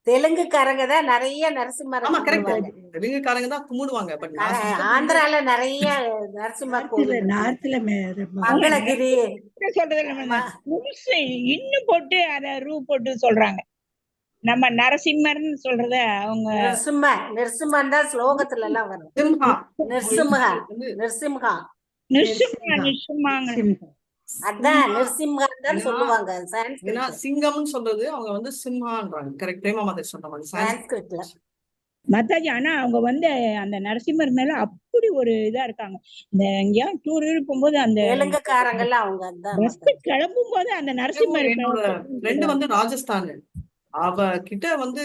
தெலுங்குக்காரங்க தான் நிறைய நரசிம்மரை ஆமா கரெக்ட், கும்பிடுவாங்க. தெலுங்குக்காரங்க தான் கும்பிடுவாங்க. பட் ஆந்திரால நிறைய நரசிம்மர் கோவில், நார்த்ல மங்களகிரி சொல்றது இன்னும் போட்டு அத ரூ போட்டு சொல்றாங்க. நம்ம நரசிம்மர்னு சொல்றத அவங்க நிருசிம்மன் தான் ஸ்லோகத்துல எல்லாம் வரும். சிம்ஹா, நிருசிம்ஹா அதான் நிருசிம்ஹான் தான் சொல்லுவாங்க ஏன்னா சான்ஸ்கிரிட்ல. சிங்கம்னு சொல்றது அவங்க வந்து சிம்ஹான்றாங்க. கரெக்ட், பிரேமா மாதாஜி சொன்ன மாதிரி சான்ஸ்கிரிட்ல. மாதாஜி ஆனா அவங்க வந்து அந்த நரசிம்மர் மேல அப்படி ஒரு இதா இருக்காங்க. இந்த எங்கேயா டூர் போகும்போது அந்த தெலுங்குக்காரங்க எல்லாம் அவங்க அதான் பஸ் கிளம்பும் போது அந்த நரசிம்மர் என்னோட ஃப்ரெண்டு வந்து ராஜஸ்தான், அவ கிட்ட வந்து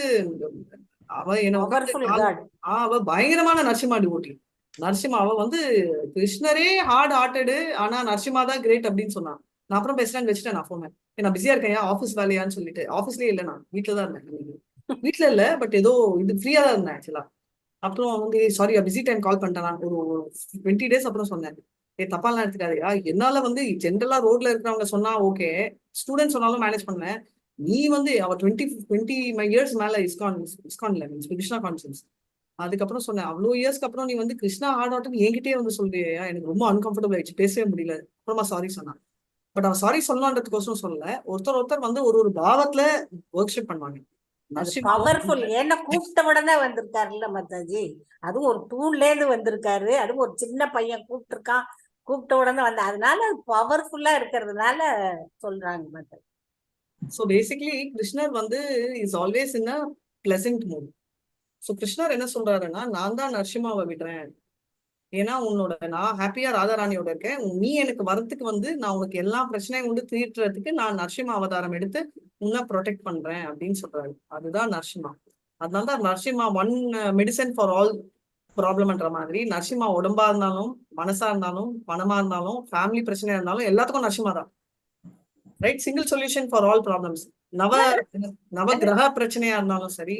அவ என்ன பவர்ஃபுல் காட். அவ பயங்கரமான நரசிம்மா டிவோட்டி. நரசிம்மா அவ வந்து கிருஷ்ணரே ஹார்ட் ஹார்ட்டடு, ஆனா நரசிம்மா தான் கிரேட் அப்படின்னு சொன்னான். நான் அப்புறம் பேசுறேன்னு வச்சுட்டேன். நான் போன் நான் பிஸியா இருக்கேன், ஆஃபீஸ் வேலையான்னு சொல்லிட்டு. ஆஃபீஸ்லயே இல்லை, நான் வீட்டுல தான் இருந்தேன். வீட்டுல இல்ல, பட் ஏதோ இது ஃப்ரீயா தான் இருந்தேன் ஆக்சுவலா. அப்புறம் வந்து சாரி பிஸி டைம் கால் பண்ணிட்டேன். நான் ஒரு 20 days அப்புறம் சொன்னேன், தப்பாலாம் எடுத்துக்காதையா, என்னால வந்து ஜென்ரலா ரோட்ல இருக்கிறவங்க சொன்னா ஓகே, ஸ்டூடெண்ட் சொன்னாலும் மேனேஜ் பண்ணேன். நீ வந்து அவ 20 years மேல இஸ்கான்ல மீன்ஸ் கிருஷ்ணா கான்சன்ஸ். அதுக்கப்புறம் சொன்னேன், அவ்வளோ இயர்ஸ்க்கு அப்புறம் நீ வந்து கிருஷ்ணா ஹார்ட் ஹார்ட்னு என்கிட்டயே வந்து சொல்றியா, எனக்கு ரொம்ப அன்கம்ஃபர்டபுள் ஆயிடுச்சு, பேசவே முடியல. அப்புறமா சாரி சொன்னான். பட் அவன் சாரி சொல்லலான்றதுக்கோசரம் சொல்லல, ஒருத்தர் வந்து ஒரு பாவத்துல ஒர்க் ஷிப் பண்ணுவாங்க. பவர்ஃபுல். ஏன்னா கூப்பிட்ட உடனே வந்திருக்காருல்ல மாதாஜி, அதுவும் ஒரு தூண்ல இருந்து வந்திருக்காரு, அதுவும் ஒரு சின்ன பையன் கூப்பிட்ட உடனே வந்த, அதனால பவர்ஃபுல்லா இருக்கிறதுனால சொல்றாங்க மாதாஜி. So basically கிருஷ்ணர் வந்து is always in a pleasant mood. So கிருஷ்ணர் என்ன சொல்றாருன்னா, நான் தான் நரசிம்மாவை விடுறேன், ஏன்னா நான் ஹாப்பியா ராதாராணியோட இருக்கேன், நீ எனக்கு வரத்துக்கு வந்து நான் உனக்கு எல்லா பிரச்சனையும் வந்து தீர்த்துறதுக்கு நான் நரசிம்ம அவதாரம் எடுத்து உன்னை ப்ரொடெக்ட் பண்றேன் அப்படின்னு சொல்றாரு. அதுதான் நரசிம்மா. அதனாலதான் Narasimha one medicine for all ப்ராப்ளம்ன்ற மாதிரி, நரசிம்மா உடம்பா இருந்தாலும், மனசா இருந்தாலும், பணமா இருந்தாலும், ஃபேமிலி பிரச்சனையா இருந்தாலும் எல்லாத்துக்கும் நரசிம்மா தான். Right, single solution for all problems. நவ கிரக பிரச்சனையா இருந்தாலும் சரி,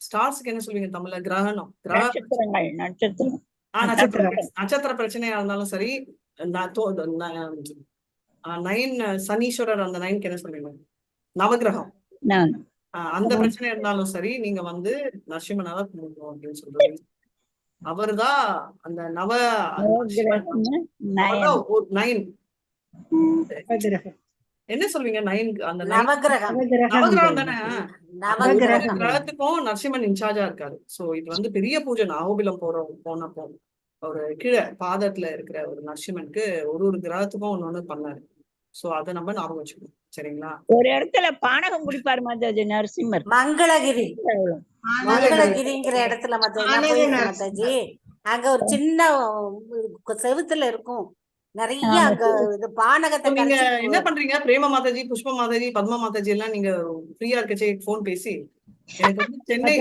ஸ்டார்ஸ்க்கு என்ன சொல்லுவீங்க தமிழ்ல, கிரகணம், நட்சத்திர பிரச்சனையா இருந்தாலும் சரி, 9 சனீஸ்வரர், அந்த 9க்கு என்ன சொல்லுவீங்க, நவகிரகம், அந்த பிரச்சனை இருந்தாலும் சரி, நீங்க வந்து நரசிம்மனால கும்பிடணும் அப்படின்னு சொல்றீங்க. அவர்தான் அந்த என்ன சொல்வீங்க, 9 அந்த நவகிரகம் தானே, கிரகத்துக்கும் நரசிம்மன் இன்சார்ஜா இருக்காரு. சோ இது வந்து பெரிய பூஜை. நாகோபிலம் போனப்போ ஒரு கீழே பாதத்துல இருக்கிற ஒரு நரசிம்மனுக்கு ஒரு கிரகத்துக்கும் ஒண்ணு பண்ணாரு. சோ அதை நம்ம ஞாபகம் வச்சுக்கணும், சரிங்களா? ஒரு இடத்துல பானகம் குடிப்பாரு மாதாஜி நரசிம்மர், மங்களகிரிங்கிற இடத்துல மாதாஜி. அங்க ஒரு சின்ன செவுத்துல இருக்கும் நிறைய அங்க பானகத்தை. நீங்க என்ன பண்றீங்க, பிரேம மாதாஜி, புஷ்ப மாதாஜி, பத்மா மாதாஜி எல்லாம் நீங்க ஃப்ரீயா இருக்கச்சே போன் பேசி எனக்கு வந்து சென்னை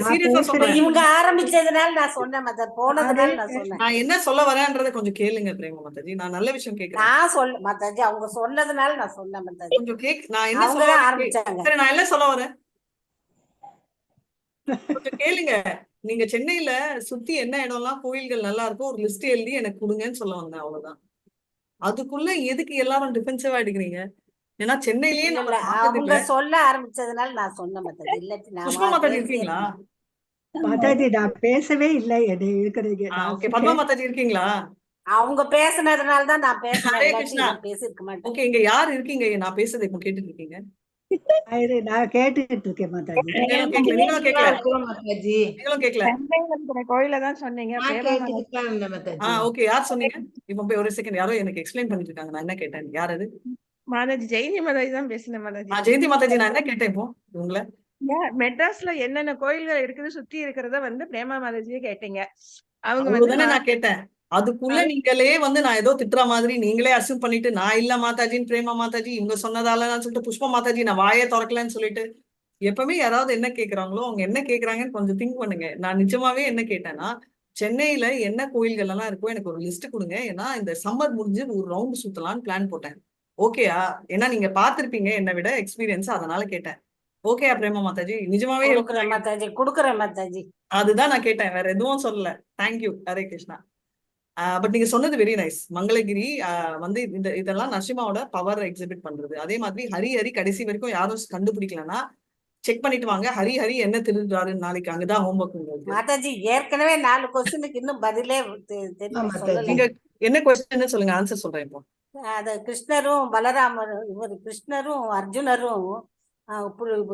சீரியஸா சொல்றேன், இவங்க ஆரம்பிச்சதுனால நான் சொன்னேன் மாதாஜி, போனதுனால நான் சொன்னேன். நான் என்ன சொல்ல வரேன்றதை கொஞ்சம் கேளுங்க பிரேம மாதாஜி, நான் நல்ல விஷயம் கேட்கிறேன். நான் சொல்ல மாதாஜி, அவங்க சொன்னதுனால நான் சொன்னேன் மாதாஜி. கொஞ்சம் நான் என்ன சொல்ல ஆரம்பிச்சாங்க, சரி நான் என்ன சொல்ல வரேன் கொஞ்சம் கேளுங்க. நீங்க சென்னையில சுத்தி என்ன இடம்லாம் கோயில்கள் நல்லா இருக்கும் ஒரு லிஸ்ட் எழுதி எனக்கு கொடுங்கன்னு சொல்ல வந்தேன், அவ்வளவுதான். அதுக்குள்ள எதுக்கு எல்லாரும் டிஃபென்சிவா எடுக்கிறீங்க? ஏன்னா சென்னையிலேயே இல்ல நம்ம இல்ல பார்த்தது அவங்க இல்ல. சொல்ல ஆரம்பிச்சதுனால நான் சொன்னேன் மாதாஜி. இல்லாட்டி புஷ்பா நான் மாதாஜி இருக்கீங்களா? மாதாஜி நான் பேசவே இல்லை, என்னை இருக்கிறீங்க. ஓகே. பத்மா மாதாஜி இருக்கீங்களா? அவங்க பேசுனதுனால தான் நான் பேசினேன். ஹரே இல்லாட்டி கிருஷ்ணா. நான் பேசியிருக்க மாட்டேன். ஓகே, இங்க யார் இருக்கீங்க? நான் பேசுறதை இப்போ கேட்டுட்டு இருக்கீங்க? நான் கேட்டுட்டு இருக்கேன் மாதாஜி. நீங்களும் கேட்கல, நீங்களும் கேட்கல, இருக்கிறோம் மாதாஜி. நீங்களும் கேட்கல. சென்னையில இருக்கிற கோயில தான் சொன்னீங்க. நான் பிரேமா மாதாஜி கேட்டுட்டு தான் இருந்தேன் மாதாஜி. ஓகே. யார் சொன்னீங்க? இப்போ போய் ஒரு செகண்ட், யாரோ எனக்கு எக்ஸ்பிளைன் பண்ணிட்டு இருக்காங்க. நான் என்ன கேட்டேன்? யார் அது? மாதாஜி ஜெயந்தி மாதாஜி தான் பேசினேன் மாதாஜி. ஜெயந்தி மாதாஜி. நான் என்ன கேட்டேன் இப்போ உங்களை? மெட்ராஸ்ல என்னென்ன கோயில்கள் இருக்குது சுத்தி இருக்கிறத வந்து பிரேமா மாதாஜியே கேட்டீங்க. அவங்க அவ்வளவுதானே வந்து நான் கேட்டேன். அதுக்குள்ள நீங்களே வந்து நான் ஏதோ திட்டுற மாதிரி நீங்களே அசியூம் பண்ணிட்டு, நான் இல்ல மாதாஜின்னு பிரேமா மாதாஜி இவங்க சொன்னதால நான் சொல்லிட்டு புஷ்பா மாதாஜி நான் வாயே திறக்கலன்னு சொல்லிட்டு, எப்பவுமே யாராவது என்ன கேக்குறாங்களோ அவங்க என்ன கேக்குறாங்கன்னு கொஞ்சம் திங்க் பண்ணுங்க. நான் நிஜமாவே என்ன கேட்டேன்னா, சென்னையில என்ன கோயில்கள் எல்லாம் இருக்கோ எனக்கு ஒரு லிஸ்ட் கொடுங்க. ஏன்னா இந்த சம்மர் முடிஞ்சு ஒரு ரவுண்ட் சுத்தலாம்னு பிளான் போட்டேன். ஓகேயா? ஏன்னா நீங்க பாத்திருப்பீங்க என்னை விட எக்ஸ்பீரியன்ஸ், அதனால கேட்டேன். ஓகேயா பிரேமா மாதாஜி? நிஜமாவே help கொடுக்குறேன் மாதாஜி, கொடுக்குறேன் மாதாஜி. அதுதான் நான் கேட்டேன், வேற எதுவும் சொல்லல. தேங்க்யூ. ஹரே கிருஷ்ணா. பட் நீங்க சொன்னது வெரி நைஸ். மங்களகிரி வந்து இதெல்லாம் நரசிம்மாவோட பவர் எக்ஸிபிட் பண்றது. அதே மாதிரி ஹரி கடைசி வரைக்கும் யாரும் கண்டுபிடிக்கலன்னா செக் பண்ணிட்டு வாங்க. ஹரி என்ன திருடுறாருன்னு நாளைக்கு அங்கதான் ஹோம்ஒர்க் உங்களுக்கு. மாதாஜி ஏற்கனவே 4 கொஸ்டினுக்கு இன்னும் பதிலே சொல்லல. நீங்க என்ன கொஸ்டின் சொல்லுங்க, ஆன்சர் சொல்றேன் இப்போ. அது கிருஷ்ணரும் பலராமரும் இவர் கிருஷ்ணரும் அர்ஜுனரும்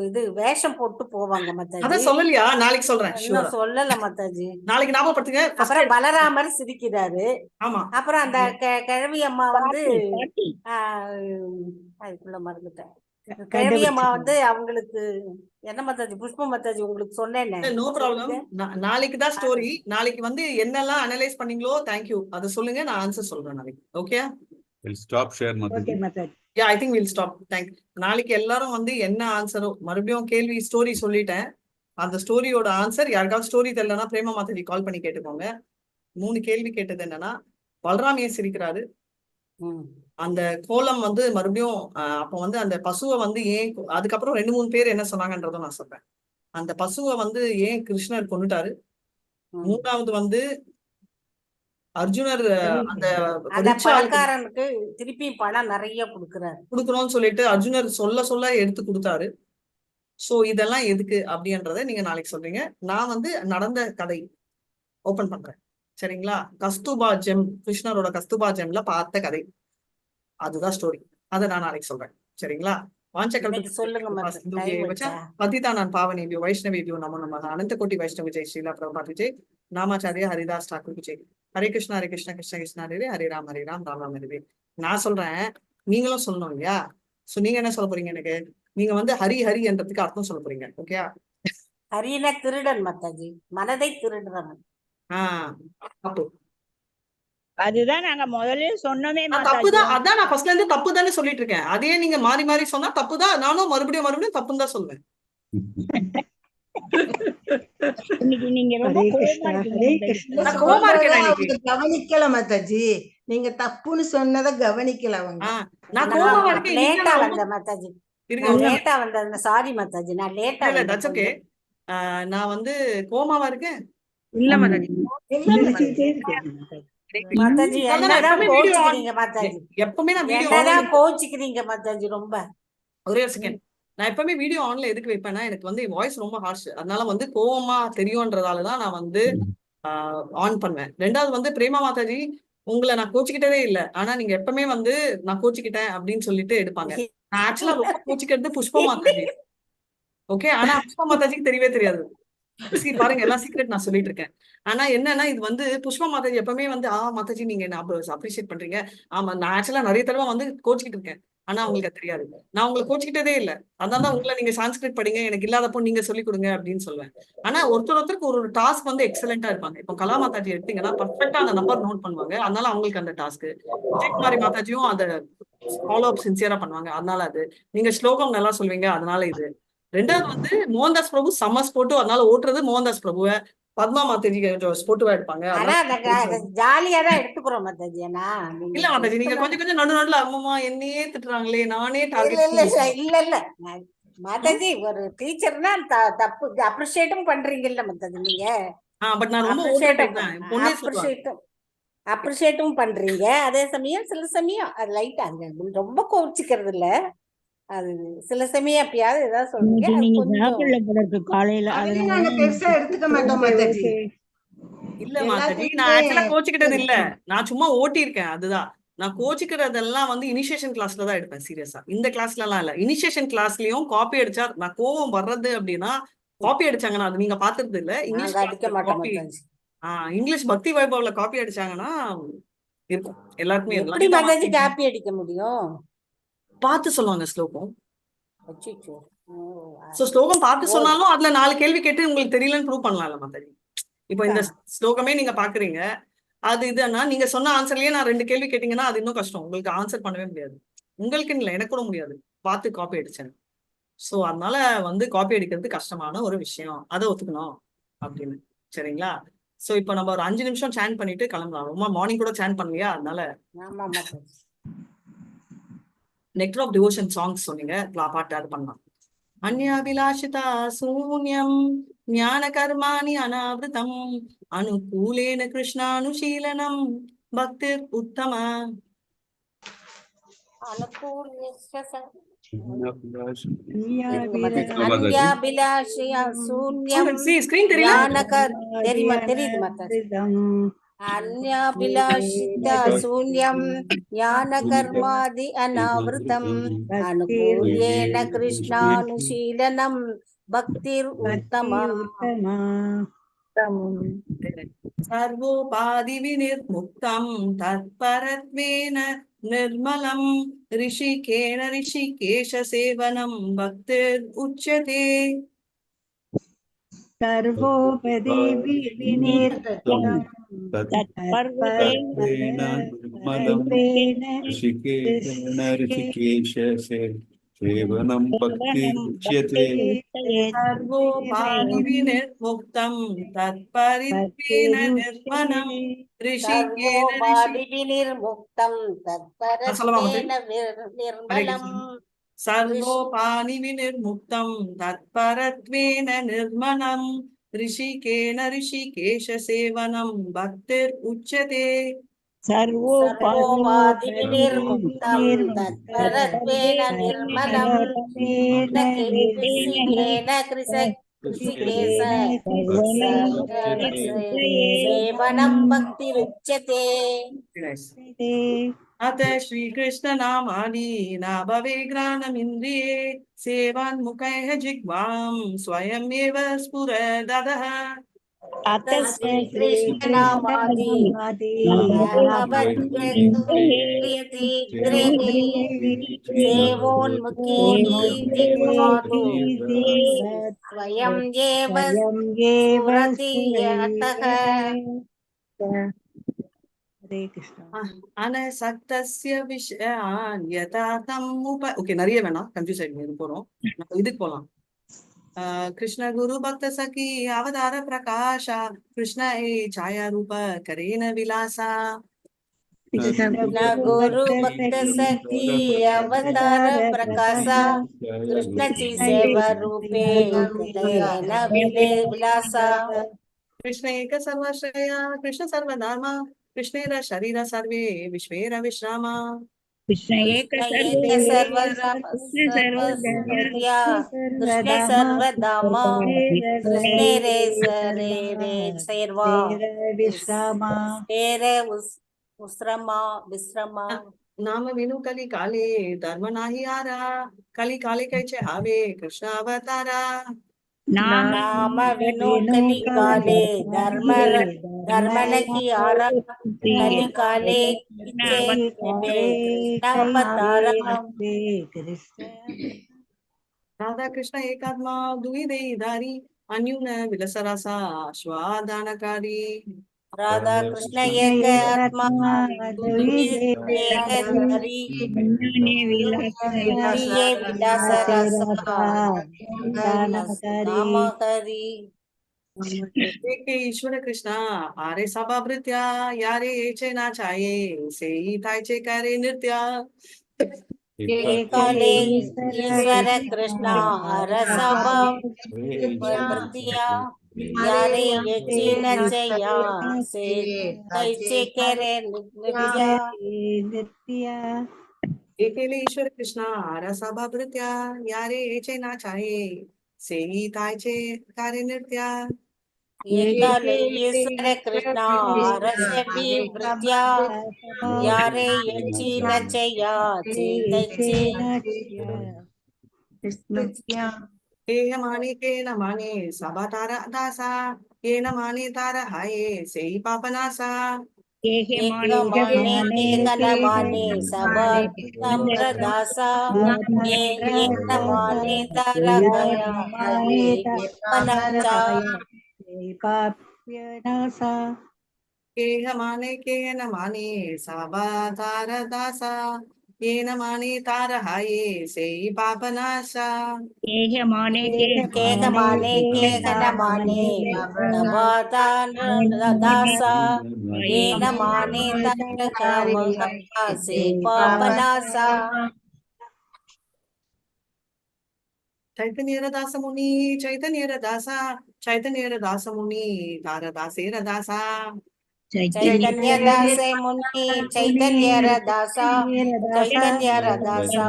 இது வேஷம் போட்டு போவாங்க மாதாஜி. அதான் சொல்லலையா? நாளைக்கு சொல்றேன். இன்னும் சொல்லல மாதாஜி. நாளைக்கு ஞாபகப்படுத்துங்க. அப்புறம் பலராமர் சிரிக்கிறாரு. ஆமா. அப்புறம் அந்த கிழவி அம்மா வந்து அதுக்குள்ள மறந்துட்டேன். கிழவி அம்மா வந்து அவங்களுக்கு என்ன மாதாஜி, புஷ்ப மாதாஜி உங்களுக்கு சொன்னேன். No problem. நாளைக்கு தான் ஸ்டோரி. நாளைக்கு வந்து என்னெல்லாம் அனலைஸ் பண்ணீங்களோ தேங்க்யூ அதை சொல்லுங்க, நான் ஆன்சர் சொல்றேன் நாளைக்கு. Okay? We'll stop share okay Mataji. Mataji. I think will stop. Thank. நாளைக்கு எல்லாரும் வந்து என்ன ஆன்சரோ மறுபடியும் கேள்வி ஸ்டோரி சொல்லிட்டேன். அந்த ஸ்டோரியோட ஆன்சர் யாருக்காவது ஸ்டோரி தெரியலன்னா பிரேமா மாதாஜி கால் பண்ணி கேட்டுக்கோங்க. 3 கேள்வி கேட்டது என்னன்னா, பலராம் ஏன் சிரிக்கிறாரு, அந்த கோலம் வந்து மறுபடியும் அப்ப வந்து அந்த பசுவை வந்து ஏன், அதுக்கப்புறம் 2-3 பேர் என்ன சொன்னாங்கன்றதும் நான் சொல்றேன். அந்த பசுவை வந்து ஏன் கிருஷ்ணர் கொண்டுட்டாரு, 3வது வந்து அர்ஜுனர் அந்த பணக்காரனுக்கு திருப்பி பணம் நிறைய கொடுக்குறோம்னு சொல்லிட்டு அர்ஜுனர் சொல்ல எடுத்து கொடுத்தாரு. சோ இதெல்லாம் எதுக்கு அப்படின்றத நீங்க நாளைக்கு சொல்றீங்க. நான் வந்து நடந்த கதை ஓபன் பண்றேன். சரிங்களா? கஸ்தூபா ஜெம், கிருஷ்ணரோட கஸ்தூபா ஜெம்ல பார்த்த கதை, அதுதான் ஸ்டோரி. அதை நான் நாளைக்கு சொல்றேன். சரிங்களா? பதிதானான் பாவனேபியோ வைஷ்ணவேபியோ நமோ நமः. அனந்த கோட்டி வைஷ்ணவ விஜய், ஸ்ரீலா பிரபுபாத் விஜய், நாமாச்சாரியா ஹரிதாஸ் டாக்கூர் விஜய். ஹரே கிருஷ்ணா கிருஷ்ண கிருஷ்ணா ஹரே ஹரே ராம் ராம் ராம் ஹரே. நான் சொல்றேன், நீங்களும் சொல்லணும் இல்லையா? சோ நீங்க என்ன சொல்ல போறீங்க எனக்கு? நீங்க வந்து ஹரி என்றதுக்கு அர்த்தம் சொல்ல போறீங்க. ஓகே? ஹரினா திருடன் மாதாஜி, மனதை திருடுறாங்க. தப்பு. அதுதான் நாங்க முதல்ல சொன்னோமே. தப்புதான். அதான் நான் ஃபர்ஸ்ட்ல இருந்து தப்பு தானே சொல்லிட்டு இருக்கேன். அதே நீங்க மாறி மாறி சொன்னா தப்புதான். நானும் மறுபடியும் தப்புன்னு தான் சொல்லுவேன். நீங்க ரொம்ப கவனிக்கல மாதாஜி, நீங்க தப்புன்னு சொன்னதை கவனிக்கல அவங்க. நான் கோவமா இருக்கேன். லேட்டா வந்தேன் மாதாஜி, லேட்டா வந்தேன். சாரி மாதாஜி, நான் லேட்டா வந்தேன். That's okay. நான் வந்து கோமாவா இருக்கேன். இல்ல மாதாஜி, மாதாஜி என்னதான் கோச்சிக்கிறீங்க மாதாஜி, எப்பவுமே நான் வீடியோ என்னதான் கோச்சிக்கிறீங்க மாதாஜி ரொம்ப. ஒரே ஒரு செகண்ட். நான் எப்பவுமே வீடியோ ஆன்ல எதுக்கு வைப்பேன்னா, எனக்கு வந்து வாய்ஸ் ரொம்ப ஹார்ஷ், அதனால வந்து கோவமா தெரியும்ன்றதாலதான் நான் வந்து ஆன் பண்ணுவேன். 2வது வந்து பிரேமா மாதாஜி, உங்களை நான் கோச்சிக்கிட்டதே இல்லை, ஆனா நீங்க எப்பவுமே வந்து நான் கோச்சிக்கிட்டேன் அப்படின்னு சொல்லிட்டு எடுப்பாங்க. நான் ஆக்சுவலா ரொம்ப கோச்சிக்கிறது புஷ்பா மாதாஜி. ஓகே? ஆனா புஷ்பா மாதாஜிக்கு தெரியவே தெரியாது. பாருங்க, எல்லாம் சீக்ரெட் நான் சொல்லிட்டு இருக்கேன். ஆனா என்னன்னா, இது வந்து புஷ்பா மாதாஜி எப்பவுமே வந்து மாதாஜி நீங்க என்ன அப்ரிஷியேட் பண்றீங்க. ஆமா, நான் ஆக்சுவலா நிறைய தடவை வந்து கோச்சிக்கிட்டு இருக்கேன். ஆனா உங்களுக்கு தெரியாது, நான் உங்களை கோச்சிக்கிட்டதே இல்லை. அதான் உங்களை நீங்க சான்ஸ்கிரிட் படிங்க, எனக்கு இல்லாதப்போ நீங்க சொல்லிக் கொடுங்க அப்படின்னு சொல்லுவேன். ஆனா ஒருத்தருக்கு ஒரு டாஸ்க் வந்து எக்ஸலென்டா இருப்பாங்க. இப்போ கலா மாதாஜி எடுத்தீங்கன்னா பர்ஃபெக்டா அந்த நம்பர் நோட் பண்ணுவாங்க, அதனால அவங்களுக்கு அந்த டாஸ்க். விஜயகுமாரி மாதாஜியும் அதை ஃபாலோ அப் சின்சியரா பண்ணுவாங்க, அதனால அது. நீங்க ஸ்லோகம் நல்லா சொல்வீங்க, அதனால இது. 2வது வந்து மோகன்தாஸ் பிரபு செம்ம ஸ்போர்ட்டு, அதனால ஓட்டுறது மோகன்தாஸ் பிரபுவை. பத்மா மாதாஜி கொஞ்சம் ஸ்போர்ட்டிவா எடுப்பாங்க. ஜாலியா தான் எடுத்துக்கிறோம் மாதாஜி. இல்ல மாதாஜி, நீங்க கொஞ்சம் நடுநடுல அம்மா என்னையே திட்டுறாங்களே, நானே இல்ல மாதாஜி, ஒரு டீச்சர்னா தப்பு அப்ரிஷியேட்டும் பண்றீங்கல்ல மாதாஜி. நீங்க பட் நான் ரொம்ப அப்ரிஷியேட்டும் பண்றீங்க, அதே சமயம் சில சமயம் அது லைட்டா ரொம்ப கோச்சிக்கிறது இல்ல. அது சில சமயம் எப்பயாவது ஏதாவது சொல்றீங்க, அது நீங்க கொஞ்சம் சாப்பிடல போல இருக்கு காலையில, அதையும் அதனால நாங்க பெருசா எடுத்துக்க மாட்டோம் ஓகே மாதாஜி. ஓகே. இல்ல மாதாஜி, நான் எல்லாத்துக்குமே ஆக்சுவலா கோச்சிக்கிட்டது இல்ல. நான் சும்மா ஓட்டி இருக்கேன். அதுதான் நான் கோச்சிக்கிறதெல்லாம் வந்து இனிஷியேஷன் கிளாஸ்ல தான் எடுப்பேன் சீரியஸா. இந்த கிளாஸ்ல எல்லாம் இல்ல. இனிஷியேஷன் கிளாஸ்லயும் காப்பி அடிச்சா நான் கோவம் வர்றது அப்படின்னா, காப்பி அடிச்சாங்கன்னா அது நீங்க பாத்துறது இல்ல. இங்கிலீஷ் நாங்க அடிக்க கிளாஸ்ல மாட்டோம் காப்பி, மாதாஜி. இங்கிலீஷ் பக்தி வைபவ்ல காப்பி அடிச்சாங்கன்னா இருக்கும். எல்லாருக்குமே எப்படி லலிதா மாதாஜி மாதாஜி காப்பி அடிக்க முடியும்? பார்த்து சொல்லுவாங்க ஸ்லோகம். அச்சச்சோ. சோ ஸ்லோகம் பார்த்து ஓ, சொன்னாலும் அதுல 4 கேள்வி கேட்டு உங்களுக்கு தெரியலன்னு ப்ரூவ் பண்ணலாம்ல மாதாஜி. இப்போ இந்த அதான். ஸ்லோகமே நீங்க பாக்குறீங்க, அது இதுன்னா நீங்க சொன்ன ஆன்சர்லயே நான் 2 கேள்வி கேட்டீங்கன்னா அது இன்னும் கஷ்டம். உங்களுக்கு ஆன்சர் பண்ணவே முடியாது. உங்களுக்குன்னு இல்லை, எனக்கு கூட முடியாது. பார்த்து காப்பி அடிச்சேன். சோ அதனால வந்து காப்பி அடிக்கிறது கஷ்டமான ஒரு விஷயம், அதை ஒத்துக்கணும் அப்படின்னு. சரிங்களா? சோ இப்போ நம்ம ஒரு 5 நிமிஷம் சேன் பண்ணிட்டு கிளம்பலாம். ரொம்ப மார்னிங் கூட சேன் பண்ணலையா, அதனால ஆமா Mataji. Nectar of devotion songs சொன்னீங்க, பாட்டு அது பண்ணலாம். அந்யாபிலாஷிதா சூன்யம் ஞான கர்மாணி அனாவிருதம் அனுகூலேன கிருஷ்ணானுஷீலனம் பக்திர் உத்தம. இருங்க மாதாஜி. அன்யாபிலாஷியா சூன்யம் ஸ்கிரீன் தெரியல. ஞானகர் தெரியுமா? தெரியுது மாதாஜி. அன்யாபிலாஷிதா சூன்யம் ஞான கர்மாதி அனாவிருதம் அனுகூல்யேன கிருஷ்ணானுஷீலனம் பக்திர் உத்தமா. சர்வோபாதி விநிர்முக்தம் தத்பரத்வேன நிர்மலம் ரிஷிகேன ரிஷிகேஷ சேவனம் பக்திர் உச்யதே. सर्वोपरि विनिर्मुक्तं तत्पर्वेण निर्मलं ऋषिकेण ऋषिकेश सेवनं भक्तिरुच्यते। सर्वोपाधि विनिर्मुक्तं तत्परित्वेन निर्मलं ऋषिकेन சர்வோபாதி விநிர்முக்தம் தத்பரத்வேன நிர்மலம் सर्वोपाधि विनिर्मुक्तं तत्परत्वेन निर्मलं ऋषिकेन ऋषिकेश सेवनं भक्तिर उच्यते। सर्वोपाधि विनिर्मुक्तं तत्परत्वेन निर्मलं ऋषिकेन ऋषिकेश सेवनं भक्तिरुच्यते। अत श्री कृष्ण नामानि न भवे ग्राणमिन्द्रिये सेवान्मुखैः जिह्वां स्वयमेव स्फुरदधः। अत श्री कृष्ण नामादि सेवोन्मुखी जिह्वातु स्वयं एव स्फुरति यतः। हरे कृष्ण। अनसक्तस्य विषयान् यथार्थम् ஓகே, நிறைய வேணாம், கன்ஃபியூஸ் ஆகிடும். போறோம் நம்ம இதுக்கு போலாம். कृष्ण गुरु भक्त सखी अवतार प्रकाशा कृष्ण ए छाया रूप करेन विलासा। कृष्ण गुरु भक्त सखी अवतार प्रकाशा कृष्ण जी सेवा रूपे करेन विलासा। कृष्ण एक सर्वश्रेया कृष्ण सर्वधामा कृष्णेर शरीर सर्वे विश्वेर विश्रामा। कृष्ण एक सर्वसर्वया कृष्ण सर्वधामा कृष्णे रे सरे रे सर्वा विश्रामा तेरे विश्रमा विश्रमा। नाम विनु कली काले धर्म नाही आरा कली काले कैचे आवे कृष्ण अवतारा। नाम विनु कली काले धर्म की आरा कली काले राधा कृष्ण एकात्मा द्विदेधारी अन्यून विलसरासा स्वादानकारी। राधा कृष्ण एक आत्मा द्विदेधारी विलासरासामकारी। ईश्वर कृष्ण आरे सभा भृत्या यारे चे नाचाये से ही थाय चे करे नृत्य। काले ईश्वर कृष्ण आरे सभा भृत्या यारे चे नचया से थाय चे करे नृत्य। एकेले ईश्वर कृष्णा रसा भृत्या यारे एचे नाचाये सेई तायचे कार्य नृत्या ஏகால ஈஸ்வர கிருஷ்ணா அரசபி விருத்யா யாரே யச்சி நச்சயா சேதச்சே हे माने के न माने सबा तारा दासा ये न माने तारा हाये सेई पापनासा ஏகமானே ஏகமானே சபா சம்பிரதாசா ஏகமானே தரகயா பனச்சா के न माने सबा तारा दासा ये न माने तारा हाये सेई पापनासा ஏகமானே கேகமானே கேகனமானே சபாதாசா ஏனமானே தரகமகசே பாபநாசா चैतन्य दास मुनि चैतन्य दासा चैतन्य दास मुनि तारदासे रदासा चैतन्य दासे मुनि चैतन्य रदासा चैतन्य रदासा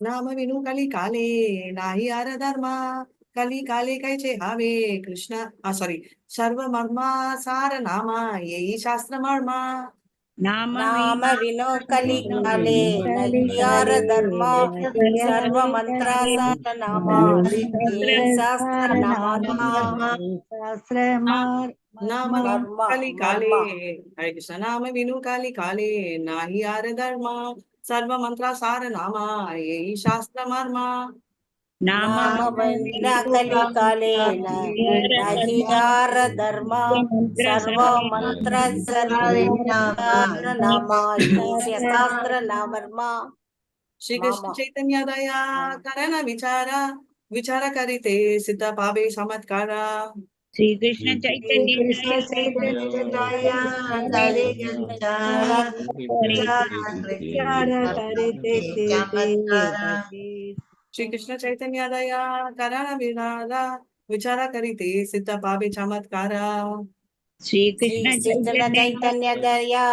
नाम विनु कली काले नाही आर धर्मा कली काले कैचे हावे कृष्ण सॉरी सर्व मर्मा सार नामा येई शास्त्र मर्मा नाम विनो कली काले नहियार धर्मा सर्व मंत्रा सार नामा ये शास्त्र नाम कली काले हरे कृष्ण नाम विनु काली काले नाही आर धर्मा सर्व मंत्रा सार नामा येई शास्त्र मर्मा नाम विना कली काले नहियार धर्मा सर्व मंत्र नामा ये शास्त्र नामर्मा श्री कृष्ण चैतन्य दया करना विचारा विचार करिते सिद्ध पावे चमत्कारा श्री कृष्ण चैतन्य श्री कृष्ण चैतन्य दया करना विचारा विचार करिते सिद्ध पावे चमत्कारा श्री कृष्ण चैतन्य दया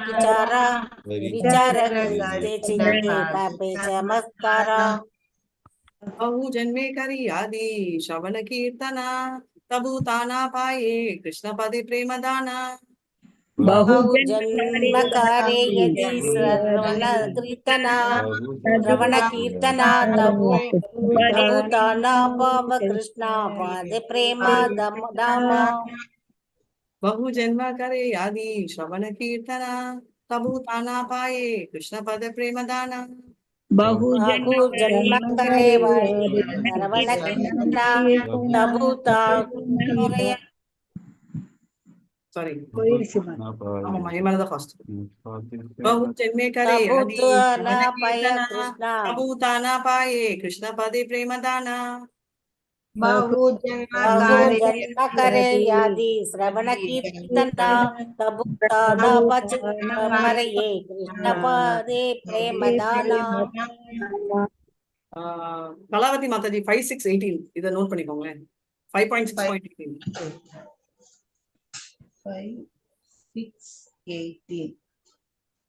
विचारा विचार पापे चमत्कारा बहु जन्मे करी आदि श्रवण कीर्तना तबु ताना पाये कृष्ण पदे प्रेम दाना बहु जन्म कार्य यदि श्रवण कीर्तना तबु ताना पाप कृष्ण पदे प्रेम दाम बहु जन्म करे आदि श्रवण कीर्तना तबु ताना पाये कृष्ण पद प्रेम दाना बहु जन्म करे श्रवण कीर्तना तबु सॉरी फर्स्ट बहु जन्मे करे आदि श्रवण कीर्तना तबु ताना पाये कृष्ण पदे प्रेम दाना बहु जन्म करे आदि श्रवण कीर्तना तबु ताना पाये कृष्ण पदे प्रेम दाना कलावती माताजी 5-6-18 இத நோட் பண்ணிக்கோங்க 5.6.18 5-6-18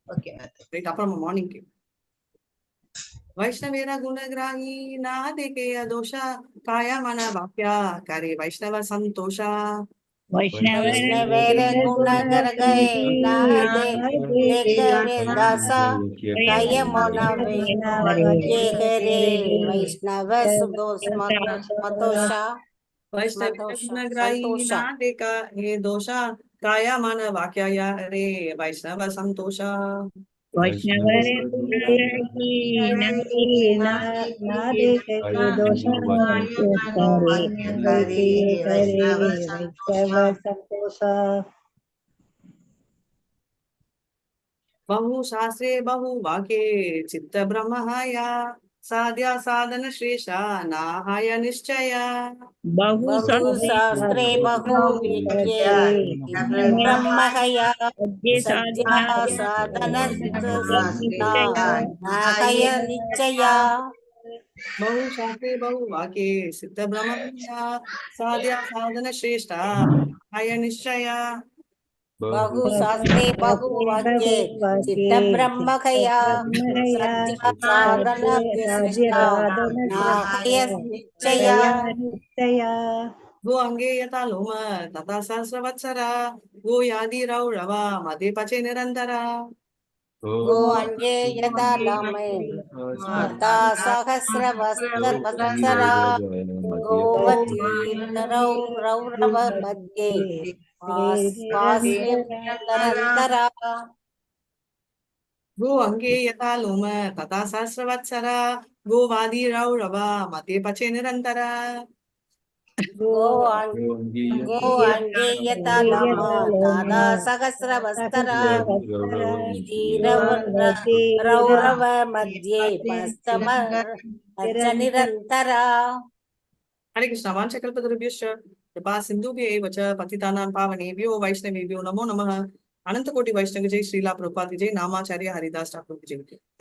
ஓகே ரைட் அப்புறம் மார்னிங் वैष्णवेरा गुणग्राही ना देखे दोषा काया मन वाक्या करे वैष्णव संतोषा वैष्णवेरे गुणगर गए ना देखे दासा काय मन ये करे वैष्णव सुदोष मतोषा वैष्णवेरा गुणग्राही ना देखा हे दोषा काया मन वाक्या या रे वैष्णव संतोषा वैष्णवरे बहु शास्त्रे बहु वाक्ये चित्त ब्रह्महाया साध्या साधन श्रेषा नाहाय निश्चय बहु शास्त्रे बहु विद्ये ब्रह्महया साध्या साधन नाहाय निश्चया बहु शास्त्रे बहु वाक्ये सिद्ध ब्रह्मविद्या साध्या साधन श्रेष्ठा आय निश्चया बहु शास्त्रे बहु वाक्ये चित्त ब्रह्म गया सत्य साधन श्रेष्ठा नाहय निश्चया गो अंगे यथा लोम तथा सहस्रवत्सरा गो यादि रौरवा मदे पचे निरंतरा गो अंगे यथा लामे तथा सहस्रवत्सरा गोमती रौरव मध्ये निरन्तरा गो अंगे यथा लोम तथा सहस्रवत्सरा गो वादी रौरवा मदे पचे निरंतरा गो अंगे यथा लाम तथा सहस्रवत्सरा रौरव मध्ये निरन्तरा हरे कृष्ण वाञ्छकल्पतरुभ्यश्च कृपा सिन्धुभ्य एव च पतितानां पावनेभ्यो वैष्णवेभ्यो नमो नमः अनंत कोटि वैष्णव जय श्रीला प्रभुपाद जय नामाचार्य हरिदास ठाकुर जय।